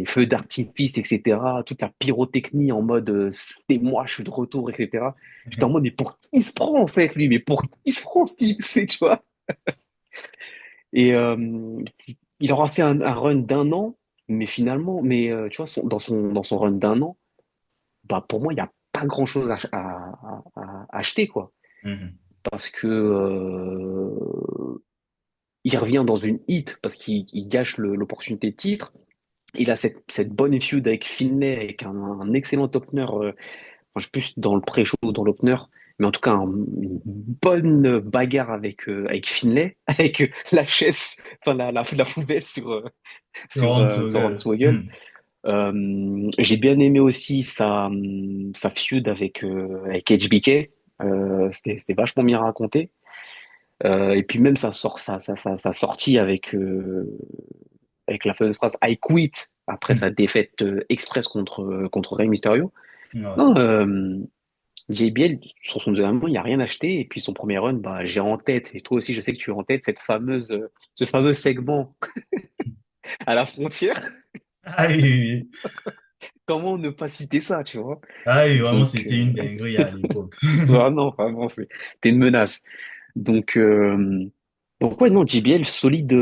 feux d'artifice, etc. Toute la pyrotechnie en mode c'est moi, je suis de retour, etc. J'étais en mode, mais pour qui il se prend en fait, lui? Mais pour qui il se prend, Steve? C'est, tu vois? Et il aura fait un run d'un an, mais finalement, tu vois, dans son run d'un an, bah, pour moi, il n'y a pas grand-chose à acheter, quoi. Mhm. Parce que il revient dans une hit, parce qu'il gâche l'opportunité de titre. Il a cette bonne feud avec Finlay, avec un excellent opener, enfin, je sais plus dans le pré-show ou dans l'opener, mais en tout cas, une bonne bagarre avec Finlay, avec la chaise, enfin la poubelle Laurent sur Swoggle. Hornswoggle. Hmm. J'ai bien aimé aussi sa feud avec HBK. C'était vachement bien raconté. Et puis même sa sortie avec la fameuse phrase I quit après sa défaite express contre Rey Mysterio. Ouais. Non, JBL, sur son deuxième run, il n'y a rien acheté. Et puis son premier run, bah, j'ai en tête, et toi aussi je sais que tu as en tête, ce fameux segment à la frontière. Ah oui, oui, oui. Comment ne pas citer ça, tu vois? Ah oui, vraiment, Donc, c'était une dinguerie à l'époque. vraiment, vraiment, t'es une menace. Donc, ouais, non, JBL, solide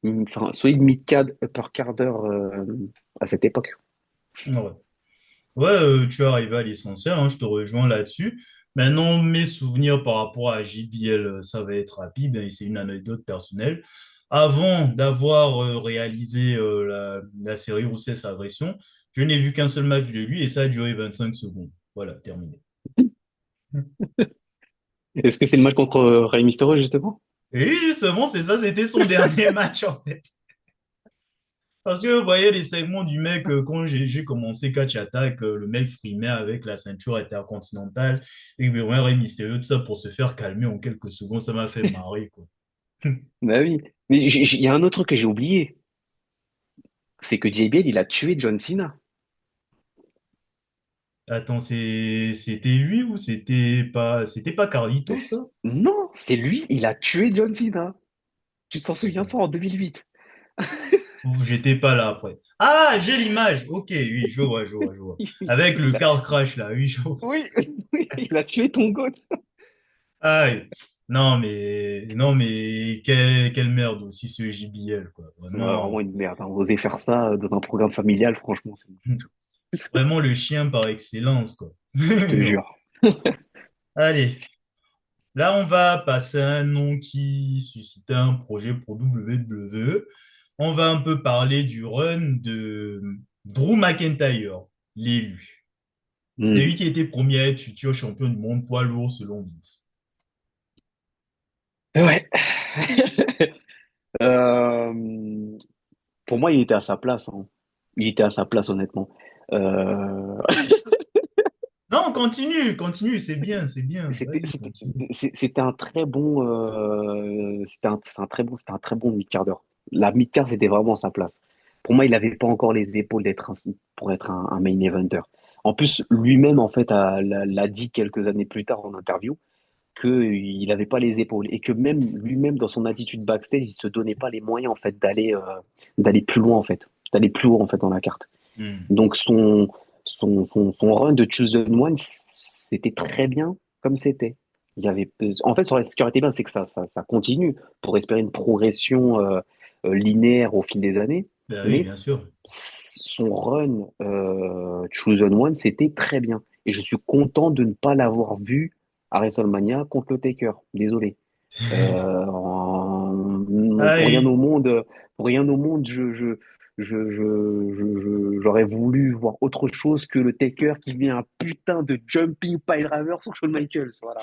enfin, solide mid-card, upper carder à cette époque. Ouais. Ouais, tu es arrivé à l'essentiel, hein, je te rejoins là-dessus. Maintenant, mes souvenirs par rapport à JBL, ça va être rapide, hein, et c'est une anecdote personnelle. Avant d'avoir réalisé la série Roussès Agression, je n'ai vu qu'un seul match de lui et ça a duré 25 secondes. Voilà, terminé. Est-ce que c'est le match contre Rey Mysterio, justement? Et oui, justement, c'est ça, c'était son dernier match en fait. Parce que vous voyez les segments du mec, quand j'ai commencé Catch Attack, le mec frimait avec la ceinture intercontinentale, et bien ouais, Rey Mysterio, tout ça pour se faire calmer en quelques secondes, ça m'a fait marrer, quoi. Bah oui. Mais il y a un autre truc que j'ai oublié, c'est que JBL, il a tué John Cena. Attends, c'était lui ou c'était pas Carlito, ça? Non, c'est lui, il a tué John Cena. Tu t'en souviens Attends, pas en 2008? ou j'étais pas là après. Ah, j'ai l'image. Ok, oui, je vois, je vois, je vois. Avec le Il a, car crash là, oui, je vois. oui, oui, il a tué ton goat. Aïe. Non, mais quelle merde aussi ce JBL, quoi. Ouais, vraiment Vraiment. une merde, hein. Oser faire ça dans un programme familial, franchement, Vraiment le chien par excellence, quoi. je te Non. jure. Allez, là, on va passer à un nom qui suscitait un projet pour WWE. On va un peu parler du run de Drew McIntyre, l'élu. Hmm. L'élu qui était premier à être futur champion du monde poids lourd selon Vince. Ouais. Euh, pour moi, il était à sa place, hein. Il était à sa place, honnêtement. Euh, Non, continue, continue, c'est bien, c'est bien. c'était, Vas-y, c'était, continue. c'était un très bon, c'était un très bon mid-quart d'heure. La mid-card, c'était vraiment sa place. Pour moi, il n'avait pas encore les épaules pour être un main eventer. En plus, lui-même, en fait, l'a dit quelques années plus tard en interview qu'il n'avait pas les épaules et que même lui-même, dans son attitude backstage, il se donnait pas les moyens, en fait, d'aller plus loin, en fait, d'aller plus haut, en fait, dans la carte. Hmm. Donc, son run de Chosen One, c'était très bien comme c'était. En fait, ce qui aurait été bien, c'est que ça continue pour espérer une progression linéaire au fil des années. Ben oui, Mais bien sûr. son run Chosen One, c'était très bien. Et je suis content de ne pas l'avoir vu à WrestleMania contre le Taker. Désolé. Ah, Pour rien et- au monde, j'aurais voulu voir autre chose que le Taker qui met un putain de jumping pile driver sur Shawn Michaels. Voilà.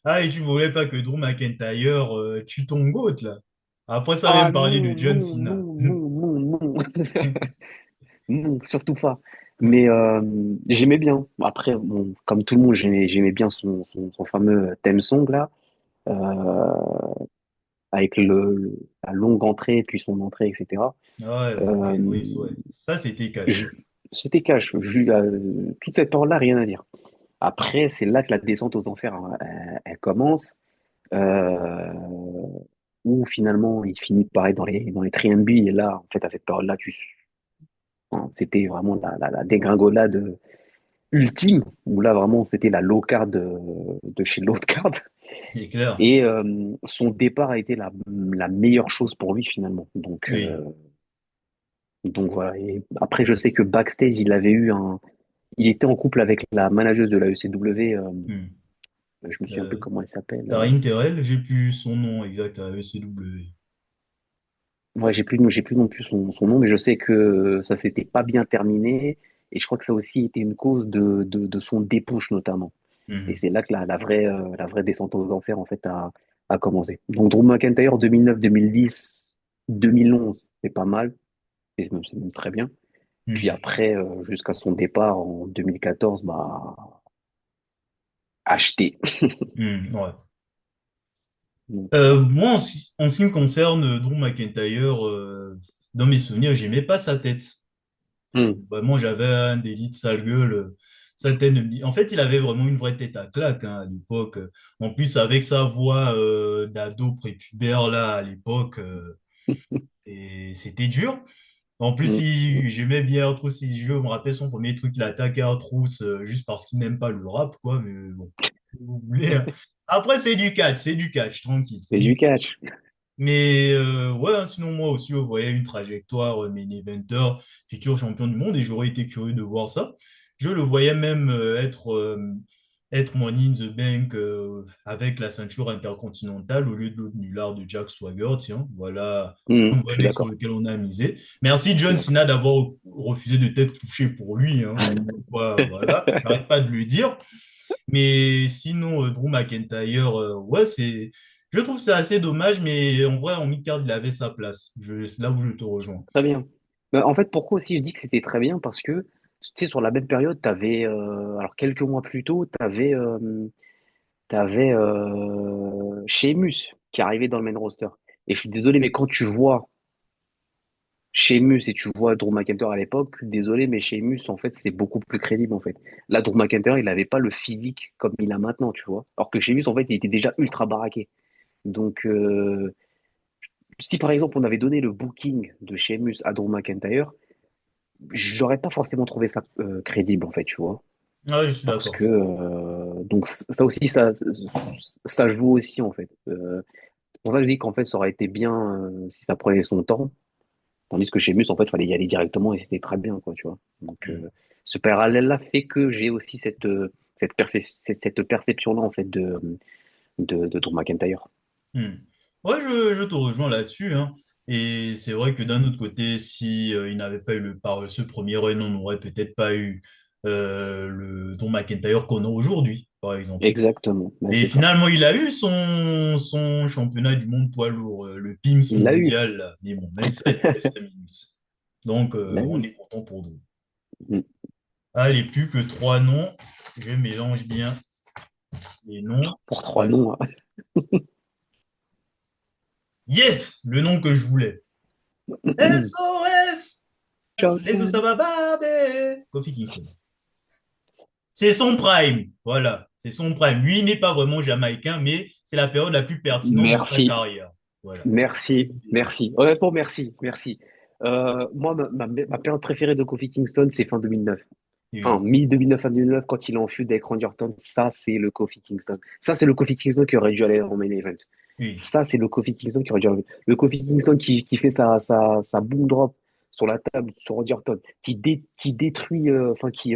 ah, et tu voulais pas que Drew McIntyre tue ton GOAT, là. Après, ça vient Ah me parler non, de John non, Cena. non, non, non, non. Non, surtout pas. Mais j'aimais bien. Après, bon, comme tout le monde, j'aimais bien son fameux theme song là, euh, avec la longue entrée, puis son entrée, etc. Ah ouais, Euh, oui, ouais. Ça, c'était cash. je- C'était cash. Toute cette période-là, rien à dire. Après, c'est là que la descente aux enfers, hein, elle commence, euh, où finalement il finit par être dans les 3B. Et là, en fait, à cette période-là, hein, c'était vraiment la dégringolade ultime, où là vraiment c'était la low card de chez low card. C'est clair. Et son départ a été la meilleure chose pour lui finalement. Oui. Donc voilà. Et après, je sais que backstage, il était en couple avec la manageuse de la ECW. Hmm. Je me souviens plus Euh, comment elle s'appelle. Taryn Terrell, j'ai plus son nom exact à ECW. Ouais, j'ai plus non plus son nom, mais je sais que ça s'était pas bien terminé. Et je crois que ça a aussi été une cause de son dépush notamment. Et Mhm. c'est là que la vraie descente aux enfers, en fait, a commencé. Donc, Drew McIntyre, 2009, 2010, 2011, c'est pas mal. C'est même très bien. Puis Mhm. après, jusqu'à son départ en 2014, bah, acheté. Ouais. Donc, Moi, en ce qui me concerne, Drew McIntyre, dans mes souvenirs, j'aimais pas sa tête. hmm, Vraiment, j'avais un délit de sale gueule. Sa tête En fait, il avait vraiment une vraie tête à claque hein, à l'époque. En plus, avec sa voix d'ado prépubère là à l'époque, et c'était dur. En plus, hmm, j'aimais bien trop si je me rappelle son premier truc, il a attaqué Artrousse juste parce qu'il n'aime pas le rap, quoi. Mais bon, si vous voulez, hein. Après, c'est du catch, tranquille, c'est c'est du du catch. catch. Mais ouais, hein, sinon moi aussi, je voyais une trajectoire main eventer, futur champion du monde, et j'aurais été curieux de voir ça. Je le voyais même être Money in the Bank avec la ceinture intercontinentale au lieu de l'autre nulard de Jack Swagger. Tiens, voilà un Je vrai suis mec sur d'accord. lequel on a misé. Merci Je suis John d'accord. Cena d'avoir refusé de t'être touché pour lui. Hein. Voilà, j'arrête pas de le dire. Mais sinon, Drew McIntyre, ouais, je trouve que c'est assez dommage, mais en vrai, en mid-card, il avait sa place. C'est là où je te rejoins. Très bien. En fait, pourquoi aussi je dis que c'était très bien? Parce que, tu sais, sur la même période, tu avais, alors quelques mois plus tôt, t'avais Sheamus qui arrivait dans le main roster. Et je suis désolé, mais quand tu vois Sheamus et tu vois Drew McIntyre à l'époque, désolé, mais Sheamus, en fait, c'est beaucoup plus crédible, en fait. Là, Drew McIntyre, il n'avait pas le physique comme il a maintenant, tu vois. Alors que Sheamus, en fait, il était déjà ultra baraqué. Donc, si par exemple, on avait donné le booking de Sheamus à Drew McIntyre, j'aurais pas forcément trouvé ça crédible, en fait, tu vois. Ouais, je suis Parce d'accord. que, donc, ça aussi, ça joue aussi, en fait. C'est pour ça que je dis qu'en fait, ça aurait été bien si ça prenait son temps. Tandis que chez Mus, en fait, il fallait y aller directement et c'était très bien, quoi, tu vois. Donc, Hmm. ce parallèle-là fait que j'ai aussi cette perception-là, en fait, de Drew McIntyre. Hmm. Ouais, je te rejoins là-dessus, hein. Et c'est vrai que d'un autre côté, si il n'avait pas eu ce premier run, on n'aurait peut-être pas eu le Drew McIntyre qu'on a aujourd'hui, par exemple. Exactement, ben, Et c'est ça. finalement, il a eu son championnat du monde poids lourd, le PIMS Il l'a eu. mondial, là. Mais bon, même ça, il a fait 5 minutes. Donc, Il l'a on eu. est content pour nous. Mm. Allez, plus que trois noms. Je mélange bien les noms. Pour trois Voilà. noms, hein. Yes! Le nom que je voulais. SOS! Les Ciao. Oussababardé! Kofi Kingston. C'est son prime. Voilà. C'est son prime. Lui, il n'est pas vraiment jamaïcain, mais c'est la période la plus pertinente de sa Merci, carrière. Voilà. merci. Honnêtement, merci. Moi, ma période préférée de Kofi Kingston, c'est fin 2009. Enfin, oui, mi-2009 à 2009, quand il est en feud avec Randy Orton, ça, c'est le Kofi Kingston. Ça, c'est le Kofi Kingston qui aurait dû aller en main event. oui, Ça, c'est le Kofi Kingston qui aurait dû aller. Le Kofi Kingston qui fait sa boom drop sur la table sur Randy Orton, qui détruit, enfin, qui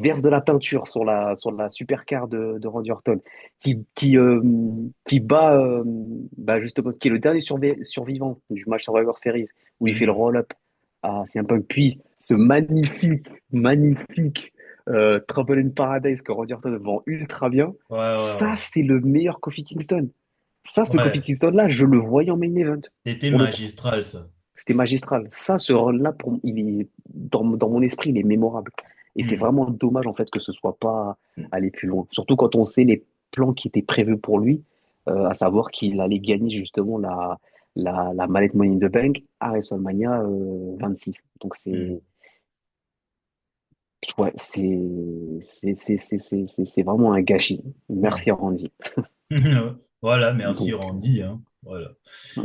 verse de la peinture sur la supercar de Randy Orton, qui bat, bah, justement, qui est le dernier survivant du match Survivor Series, où il fait le mhm. roll-up à CM Punk. Puis, ce magnifique Trouble in Paradise que Randy Orton vend ultra bien. Ouais, ouais, Ça, ouais. c'est le meilleur Kofi Kingston. Ça, ce Kofi Ouais, Kingston-là, je le voyais en main event, c'était pour le coup. magistral, ça. C'était magistral. Ça, ce run-là, il est, dans mon esprit, il est mémorable. Et c'est Mhm. vraiment dommage, en fait, que ce soit pas allé plus loin. Surtout quand on sait les plans qui étaient prévus pour lui, à savoir qu'il allait gagner justement la mallette Money in the Bank à WrestleMania 26. Donc, Mhm. ouais, c'est vraiment un gâchis. Mhm. Merci, Randy. Voilà, merci Donc, Randy, hein. Voilà.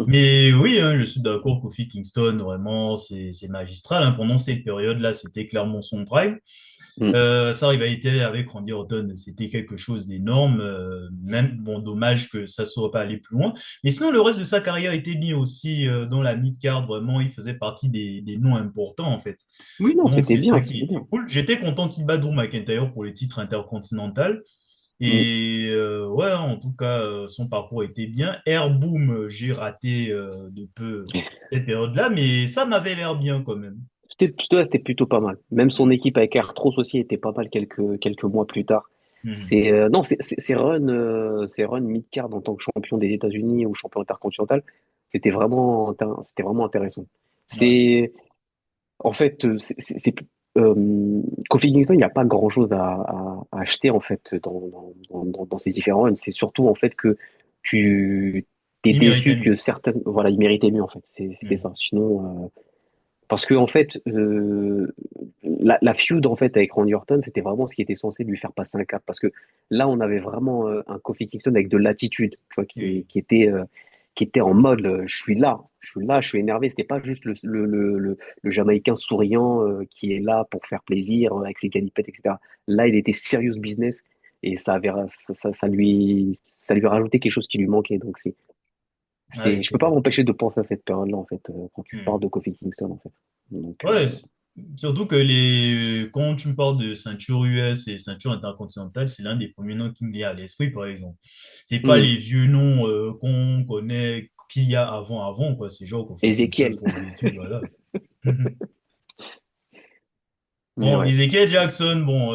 Mais oui, hein, je suis d'accord, Kofi Kingston, vraiment, c'est magistral, hein. Pendant cette période-là, c'était clairement son prime. mm, Sa rivalité avec Randy Orton, c'était quelque chose d'énorme. Même, bon, dommage que ça ne soit pas allé plus loin. Mais sinon, le reste de sa carrière était mis aussi dans la mid-card. Vraiment, il faisait partie des noms importants, en fait. oui, non, Donc, c'était c'est ça bien, qui c'était était bien. cool. J'étais content qu'il bat Drew McIntyre pour le titre intercontinental. Mm. Et ouais, en tout cas, son parcours était bien. Air Boom, j'ai raté de peu cette période-là, mais ça m'avait l'air bien quand même. C'était plutôt pas mal. Même son équipe avec Arthros aussi était pas mal quelques mois plus tard. Mhm. Non, c'est run mid-card en tant que champion des États-Unis ou champion intercontinental, c'était vraiment intéressant. Ouais. C'est En fait, Kofi Kingston, il n'y a pas grand-chose à acheter en fait dans ces différents runs. C'est surtout en fait que tu t'es Il méritait déçu que mieux. certaines, voilà, il méritait mieux en fait. C'était ça. Mhm. Sinon, parce que en fait, la feud en fait avec Randy Orton, c'était vraiment ce qui était censé lui faire passer un cap. Parce que là, on avait vraiment un Kofi Kingston avec de l'attitude, tu vois, Oui. qui était en mode, je suis énervé. C'était pas juste le Jamaïcain souriant qui est là pour faire plaisir avec ses galipettes, etc. Là, il était serious business et ça lui a rajouté quelque chose qui lui manquait. Donc Ouais, je c'est peux pas vrai. m'empêcher de penser à cette période-là en fait quand tu parles Mhm. de Kofi Kingston en fait. Donc, Ouais, surtout que quand tu me parles de ceinture US et ceinture intercontinentale, c'est l'un des premiers noms qui me vient à l'esprit, par exemple. C'est pas hmm. les vieux noms qu'on connaît qu'il y a avant, quoi. C'est genre Kofi Kingston Ezekiel. pour les études, voilà. Mais Bon, ouais, Ezekiel Jackson, bon,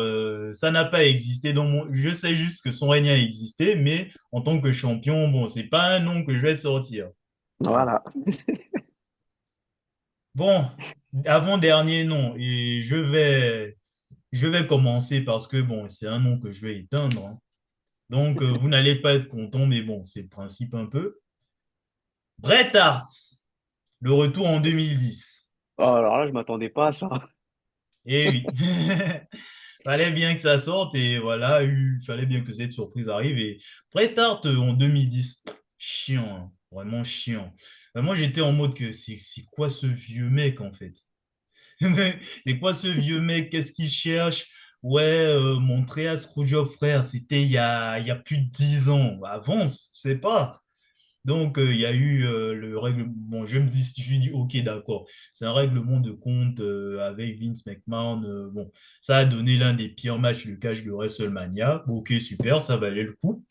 ça n'a pas existé dans mon... Je sais juste que son règne a existé, mais en tant que champion, bon, c'est pas un nom que je vais sortir. Bon, voilà. bon, avant-dernier nom, et je vais commencer parce que, bon, c'est un nom que je vais éteindre, hein. Donc, vous n'allez pas être content, mais bon, c'est le principe un peu. Bret Hart, le retour en 2010. Oh, alors là, je m'attendais pas à ça. Eh oui. Fallait bien que ça sorte et voilà, il fallait bien que cette surprise arrive. Et Bret Hart en 2010, chiant, hein, vraiment chiant. Moi, j'étais en mode que c'est quoi ce vieux mec en fait? C'est quoi ce vieux mec? Qu'est-ce qu'il cherche? Ouais, montrer à Screwjob, frère, c'était il y a plus de 10 ans. Avance, je sais pas. Donc, il y a eu le règlement. Bon, je lui dis, OK, d'accord. C'est un règlement de compte avec Vince McMahon. Bon, ça a donné l'un des pires matchs de catch de WrestleMania. Bon, OK, super, ça valait le coup.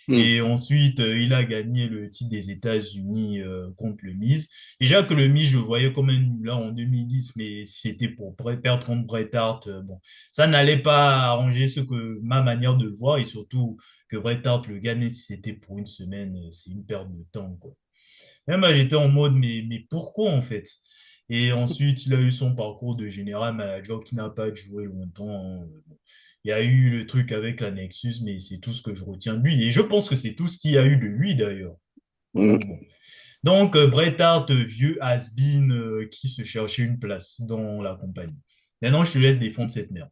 Hmm. Et ensuite, il a gagné le titre des États-Unis contre le Miz. Déjà que le Miz, je le voyais quand même là en 2010, mais c'était pour perdre contre Bret Hart. Bon, ça n'allait pas arranger ce que ma manière de le voir et surtout que Bret Hart le gagne si c'était pour une semaine, c'est une perte de temps, quoi. Même moi, j'étais en mode, mais pourquoi en fait? Et ensuite, il a eu son parcours de général manager qui n'a pas joué longtemps, hein. Bon, il y a eu le truc avec la Nexus, mais c'est tout ce que je retiens de lui. Et je pense que c'est tout ce qu'il y a eu de lui d'ailleurs. Hmm. Donc bon. Donc, Bret Hart, vieux has-been qui se cherchait une place dans la compagnie. Maintenant, je te laisse défendre cette merde.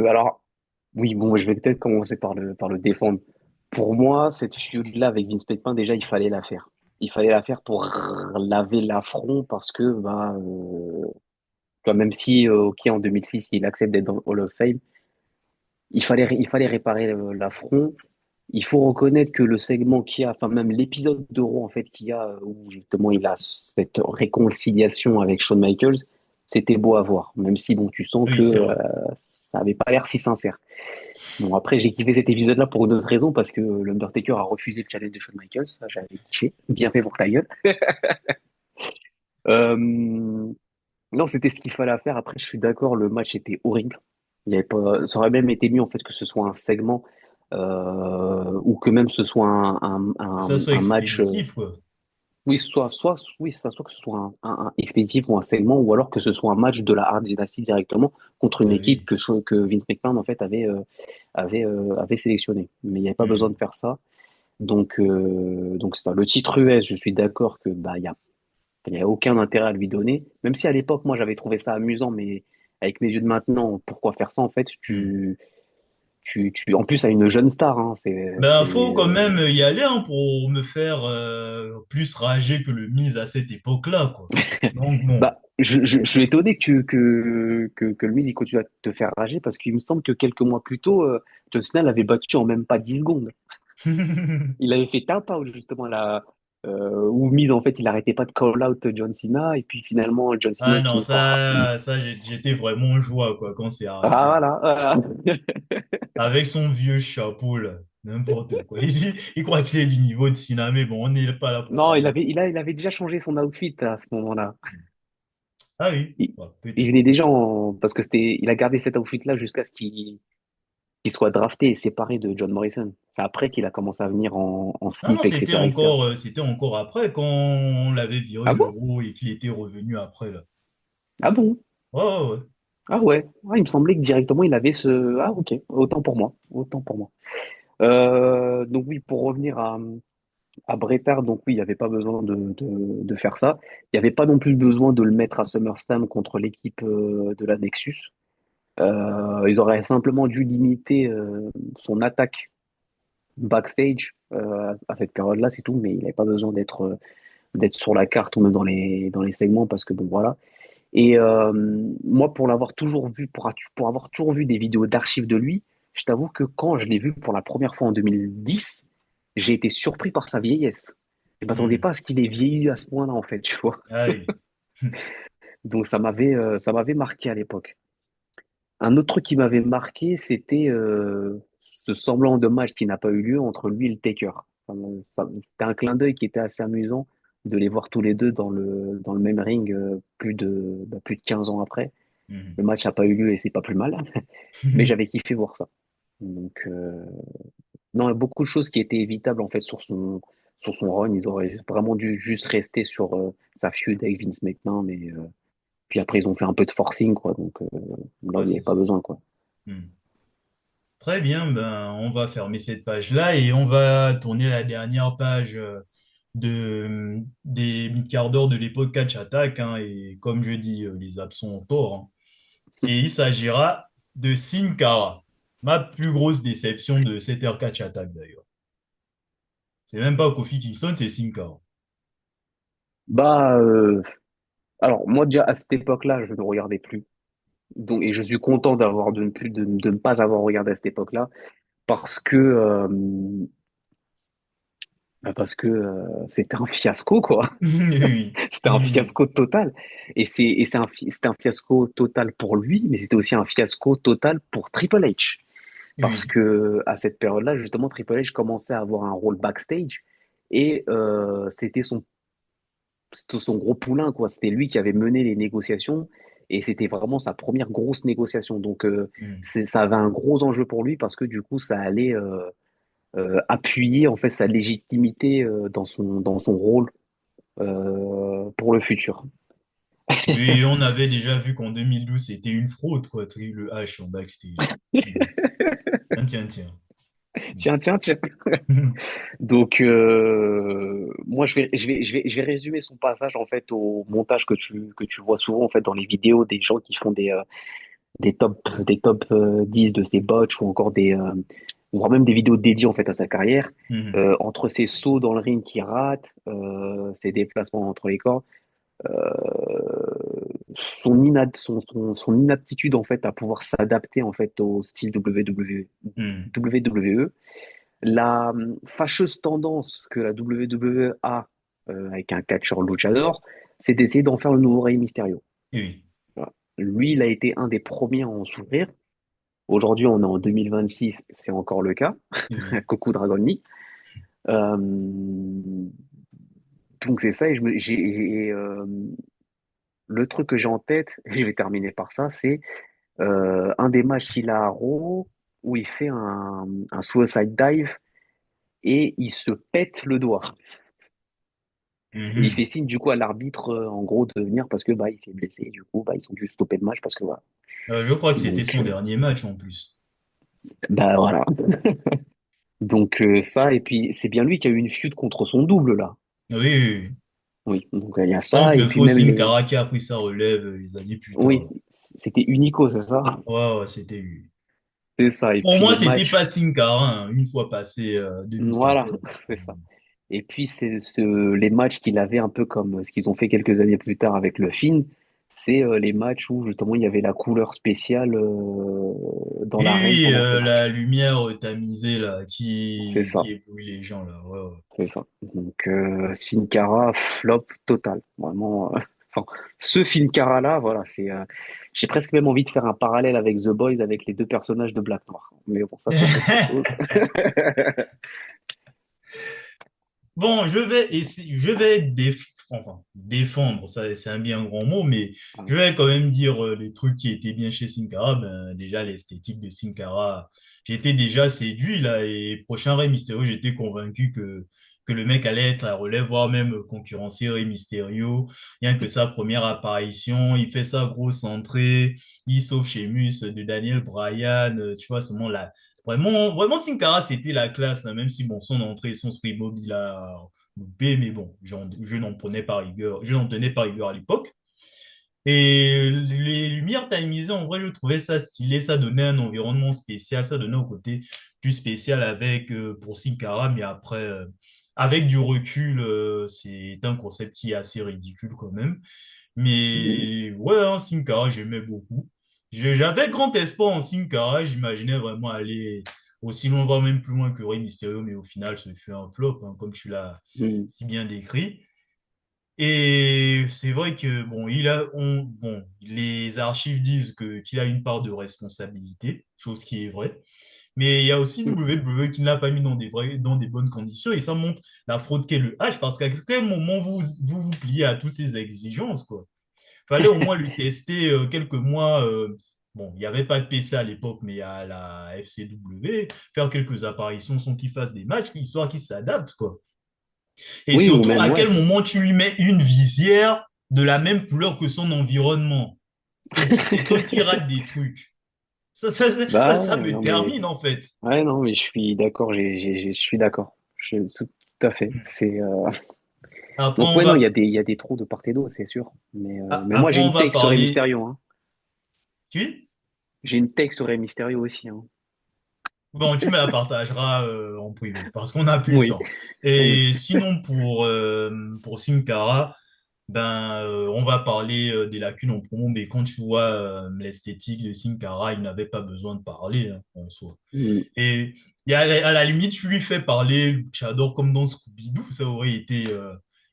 Alors, oui, bon, je vais peut-être commencer par le défendre. Pour moi, cette feud-là avec Vince McMahon, déjà, il fallait la faire. Il fallait la faire pour laver l'affront parce que, Tu vois, même si, ok, en 2006, il accepte d'être dans le Hall of Fame, il fallait réparer l'affront. Il faut reconnaître que le segment qu'il y a, enfin même l'épisode de Raw en fait qu'il y a où justement il a cette réconciliation avec Shawn Michaels, c'était beau à voir. Même si bon, tu sens que Oui, c'est vrai. ça avait pas l'air si sincère. Bon après j'ai kiffé cet épisode-là pour une autre raison parce que l'Undertaker a refusé le challenge de Shawn Michaels, ça j'avais kiffé, bien fait pour ta gueule. Euh, non, c'était ce qu'il fallait faire. Après, je suis d'accord, le match était horrible. Il y avait pas, ça aurait même été mieux en fait que ce soit un segment ou que même ce soit Que ça soit un match. expéditif, quoi. Oui, oui, soit que ce soit un expéditif ou un segment, ou alors que ce soit un match de la Hard Dynasty directement contre une Ah équipe oui. que Vince McMahon en fait avait sélectionné. Mais il n'y avait pas besoin de Mhm. faire ça. Donc c'est ça. Le titre US, je suis d'accord que bah il n'y a aucun intérêt à lui donner. Même si à l'époque, moi, j'avais trouvé ça amusant, mais avec mes yeux de maintenant, pourquoi faire ça en fait? Mhm. En plus, à une jeune star, hein, Ben, faut quand même y aller hein, pour me faire plus rager que le Miz à cette époque-là, quoi. Donc, bon. bah, je suis étonné que lui, il continue à te faire rager parce qu'il me semble que quelques mois plus tôt, John Cena l'avait battu en même pas 10 secondes. Il avait fait tap out justement là, où Miz, en fait, il arrêtait pas de call out John Cena et puis finalement, John Cena, Ah il non, finit par. j'étais vraiment en joie, quoi, quand c'est Ah, arrivé. voilà, voilà. Avec son vieux chapeau, là. N'importe quoi. Il croit qu'il est du niveau de Sina, mais bon, on n'est pas là pour Non, parler. il avait déjà changé son outfit à ce moment-là. Ah oui, Il, bah, il peut-être. venait déjà parce que il a gardé cet outfit-là jusqu'à ce qu'il soit drafté et séparé de John Morrison. C'est après qu'il a commencé à venir en Ah non, slip, etc., etc. c'était encore après quand on l'avait viré Ah de bon? l'euro et qu'il était revenu après, là. Ah bon? Ouais, ouais, ouais. Ah ouais. Ah, il me semblait que directement il avait ce. Ah ok. Autant pour moi. Autant pour moi. Donc oui, pour revenir à Bret Hart, donc oui, il n'y avait pas besoin de faire ça. Il n'y avait pas non plus besoin de le mettre à SummerSlam contre l'équipe de la Nexus. Ils auraient simplement dû limiter son attaque backstage à cette période-là, c'est tout, mais il n'avait pas besoin d'être sur la carte ou même dans les segments parce que bon voilà. Et moi, pour l'avoir toujours vu, pour avoir toujours vu des vidéos d'archives de lui, je t'avoue que quand je l'ai vu pour la première fois en 2010, j'ai été surpris par sa vieillesse. Je m'attendais Hmm. pas à ce qu'il ait vieilli à ce point-là, en fait, tu vois. Ah oui. Donc ça m'avait marqué à l'époque. Un autre truc qui m'avait marqué, c'était ce semblant de match qui n'a pas eu lieu entre lui et le Taker. C'était un clin d'œil qui était assez amusant de les voir tous les deux dans le même ring plus de 15 ans après. Mhm. Le match n'a pas eu lieu et c'est pas plus mal, mais j'avais kiffé voir ça. Donc, non, il y a beaucoup de choses qui étaient évitables en fait sur son run. Ils auraient vraiment dû juste rester sur sa feud avec Vince McMahon, mais puis après ils ont fait un peu de forcing quoi. Donc là, Ouais, il n'y avait c'est pas ça. besoin quoi. Hmm. Très bien, ben, on va fermer cette page-là et on va tourner la dernière page des mid-quarts d'heure de l'époque Catch Attack, hein, et comme je dis, les absents ont tort, hein. Et il s'agira de Sin Cara, ma plus grosse déception de cette ère Catch Attack d'ailleurs. C'est même pas Kofi Kingston, c'est Sin Cara. Bah, alors moi déjà à cette époque-là, je ne regardais plus. Donc, et je suis content de ne pas avoir regardé à cette époque-là parce que c'était un fiasco quoi. Oui. C'était un fiasco total. C'était un fiasco total pour lui, mais c'était aussi un fiasco total pour Triple H. Parce Oui. que à cette période-là, justement, Triple H commençait à avoir un rôle backstage et c'était son gros poulain, quoi. C'était lui qui avait mené les négociations et c'était vraiment sa première grosse négociation. Donc, Hmm. ça avait un gros enjeu pour lui parce que du coup, ça allait appuyer en fait sa légitimité dans son rôle pour le futur. Oui, on avait déjà vu qu'en 2012, c'était une fraude, quoi, Triple H en backstage. Hmm. Tiens, tiens, tiens. Tiens, tiens, tiens. Donc, moi, je vais résumer son passage en fait au montage que tu vois souvent en fait dans les vidéos des gens qui font des top 10 de ses botches ou encore voire même des vidéos dédiées en fait à sa carrière. Hmm. Entre ses sauts dans le ring qui ratent, ses déplacements entre les corps, son inaptitude en fait à pouvoir s'adapter en fait au style Hmm. WWE, la fâcheuse tendance que la WWE a avec un catcheur luchador, c'est d'essayer d'en faire le nouveau Rey Mysterio. Oui, Voilà. Lui, il a été un des premiers à en souffrir. Aujourd'hui, on est en 2026, c'est encore le cas. oui. Coucou Dragon Lee. Euh, donc c'est ça, et le truc que j'ai en tête, et je vais terminer par ça, c'est un des matchs qu'il a à Raw où il fait un suicide dive et il se pète le doigt. Et il fait Mhm. signe du coup à l'arbitre en gros de venir parce que bah il s'est blessé. Du coup, bah ils ont dû stopper le match parce que voilà. Je crois que c'était Donc son dernier match en plus. bah voilà. Donc ça, et puis c'est bien lui qui a eu une feud contre son double là. Oui, oui, oui. Oui, donc il y a Donc, ça, et le puis faux même Sin les. Cara qui a pris sa relève les années plus Oui, tard. c'était Unico, c'est ça? Ouais, ouais, c'était lui. C'est ça, et Pour puis moi, les c'était pas matchs. Sin Cara, hein, une fois passé Voilà, 2014. c'est ça. Et puis les matchs qu'il avait un peu comme ce qu'ils ont fait quelques années plus tard avec le film, c'est les matchs où justement il y avait la couleur spéciale dans Oui, l'arène oui, pendant ces la matchs. lumière tamisée là, C'est ça, qui éblouit les gens là. Ouais, ouais. c'est ça. Donc Sin Cara, flop total. Vraiment. Enfin, ce Sin Cara là, voilà, j'ai presque même envie de faire un parallèle avec The Boys avec les deux personnages de Black Noir. Mais bon, ça c'est autre chose. Bon, enfin, défendre, ça c'est un bien grand mot, mais je vais quand même dire les trucs qui étaient bien chez Sin Cara. Ben, déjà, l'esthétique de Sin Cara, j'étais déjà séduit là, et prochain Rey Mysterio, j'étais convaincu que le mec allait être à relève, voire même concurrencer Rey Mysterio. Rien que sa première apparition, il fait sa grosse entrée, il sauve Sheamus de Daniel Bryan, tu vois, seulement là. Vraiment, vraiment, Sin Cara, c'était la classe, hein, même si bon, son entrée et son springboard, il a loupé, mais bon, je n'en prenais pas rigueur, je n'en tenais pas rigueur à l'époque. Et les lumières tamisées, en vrai, je trouvais ça stylé, ça donnait un environnement spécial, ça donnait un côté plus spécial avec, pour Sin Cara, mais après, avec du recul, c'est un concept qui est assez ridicule quand même. Mais ouais, hein, Sin Cara, j'aimais beaucoup. J'avais grand espoir en Sin Cara. J'imaginais vraiment aller aussi loin, voire même plus loin que Rey Mysterio, mais au final, ce fut un flop, hein, comme tu l'as Mm. si bien décrit. Et c'est vrai que bon, bon, les archives disent qu'il a une part de responsabilité, chose qui est vraie. Mais il y a aussi Mm. WWE qui ne l'a pas mis dans des bonnes conditions et ça montre la fraude qu'est le H parce qu'à quel moment vous pliez à toutes ces exigences, quoi. Fallait au moins lui tester quelques mois. Bon, il n'y avait pas de PC à l'époque, mais à la FCW, faire quelques apparitions sans qu'il fasse des matchs, histoire qu'il s'adapte, quoi. Et Oui, ou surtout, même, à quel ouais. moment tu lui mets une visière de la même couleur que son environnement et tu t'étonnes qu'il rate des trucs. Bah Ça ouais, me non mais, termine, en fait. ouais, non mais je suis d'accord, je suis d'accord. Tout à fait. Après, Donc ouais, non, il y a des trous de part et d'autre, c'est sûr. Mais moi, après, j'ai on une va take sur Rey parler. Mysterio, hein. Tu? J'ai une take sur Rey Mysterio aussi, hein. Bon, tu me la partageras en privé parce qu'on n'a plus le Oui, temps. oui. Et sinon, pour Sin Cara, ben, on va parler des lacunes en promo, mais quand tu vois l'esthétique de Sin Cara, il n'avait pas besoin de parler hein, en soi. Mm. Et à la limite, tu lui fais parler, j'adore comme dans Scooby-Doo, ça aurait été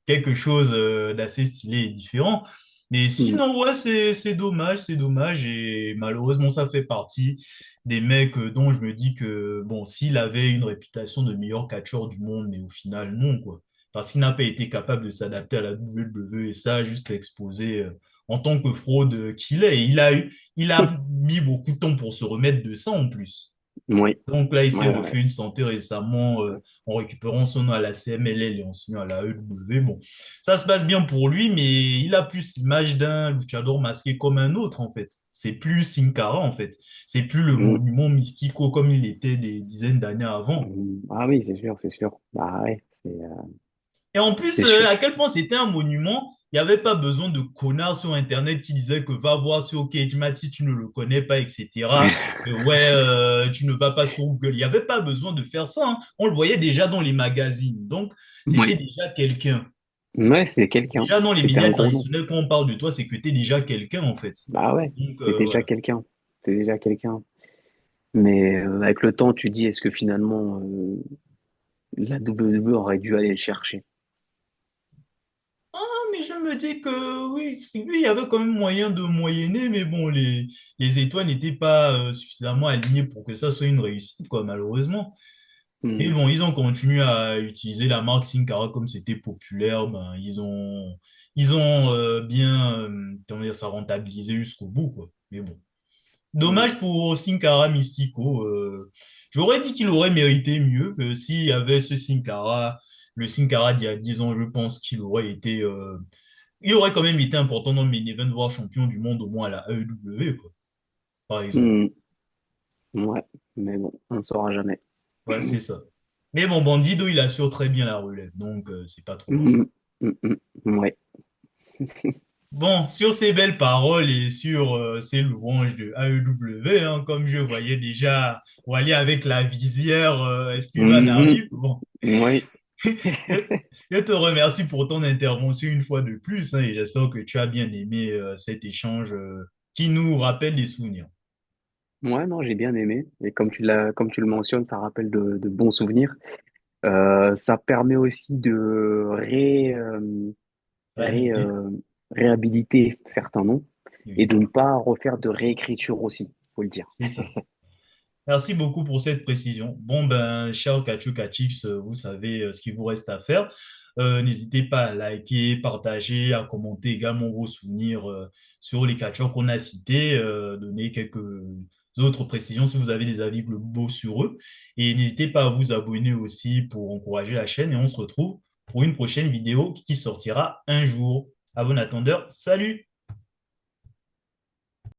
quelque chose d'assez stylé et différent. Mais Mm. sinon, ouais, c'est dommage. Et malheureusement, ça fait partie des mecs dont je me dis que, bon, s'il avait une réputation de meilleur catcheur du monde, mais au final, non, quoi. Parce qu'il n'a pas été capable de s'adapter à la WWE et ça a juste exposé en tant que fraude qu'il est. Et il a mis beaucoup de temps pour se remettre de ça en plus. Oui, Donc là, il s'est ouais, ouais. refait une santé récemment en récupérant son nom à la CMLL et en signant à la EW. Bon, ça se passe bien pour lui, mais il a plus l'image d'un luchador masqué comme un autre, en fait. C'est plus Sin Cara, en fait. C'est plus le Mm. monument mystico comme il était des dizaines d'années avant. Mm. Ah oui, c'est sûr, c'est sûr. Bah ouais, Et en plus, c'est sûr. à quel point c'était un monument, il n'y avait pas besoin de connards sur Internet qui disaient que va voir sur Cagematch si tu ne le connais pas, etc. Ouais, tu ne vas pas sur Google. Il n'y avait pas besoin de faire ça, hein. On le voyait déjà dans les magazines. Donc, c'était Oui. déjà quelqu'un. Ouais, c'était quelqu'un. Déjà, non, les C'était un médias gros nom. traditionnels, quand on parle de toi, c'est que tu es déjà quelqu'un, en fait. Bah ouais, Donc, c'était déjà voilà. quelqu'un. C'était déjà quelqu'un. Mais avec le temps, tu dis, est-ce que finalement, la WWE aurait dû aller le chercher? Ah, mais je me dis que oui, lui, il y avait quand même moyen de moyenner, mais bon, les étoiles n'étaient pas suffisamment alignées pour que ça soit une réussite, quoi, malheureusement. Et Hmm. bon, ils ont continué à utiliser la marque Sin Cara comme c'était populaire. Ben, ils ont bien, comment dire, ça rentabilisé jusqu'au bout, quoi. Mais bon. Ouais. Dommage pour Sin Cara Mystico. J'aurais dit qu'il aurait mérité mieux que s'il y avait ce Sin Cara, le Sin Cara d'il y a 10 ans, je pense qu'il aurait été, il aurait quand même été important dans le main event, voire champion du monde, au moins à la AEW, quoi, par exemple. Hmm. Ouais. Mais bon, on ne saura jamais. Ouais, c'est ça. Mais bon, Bandido, il assure très bien la relève, donc c'est pas trop grave. Hmm. Hmm. Ouais. Bon, sur ces belles paroles et sur ces louanges de AEW, hein, comme je voyais déjà Wally avec la visière, Espion Mhm. arrive. Bon, Ouais. je, je te remercie pour ton intervention une fois de plus, hein, et j'espère que tu as bien aimé cet échange qui nous rappelle des souvenirs. Ouais, non, j'ai bien aimé. Et comme tu le mentionnes, ça rappelle de bons souvenirs. Ça permet aussi de ré, Réhabilité. réhabiliter certains noms et Oui, de ne pas refaire de réécriture aussi, faut le dire. c'est ça. Merci beaucoup pour cette précision. Bon, ben, cher Kachou Kachix, vous savez ce qu'il vous reste à faire. N'hésitez pas à liker, partager, à commenter également vos souvenirs sur les catcheurs qu'on a cités, donner quelques autres précisions si vous avez des avis globaux sur eux. Et n'hésitez pas à vous abonner aussi pour encourager la chaîne et on se retrouve pour une prochaine vidéo qui sortira un jour. À bon attendeur, salut!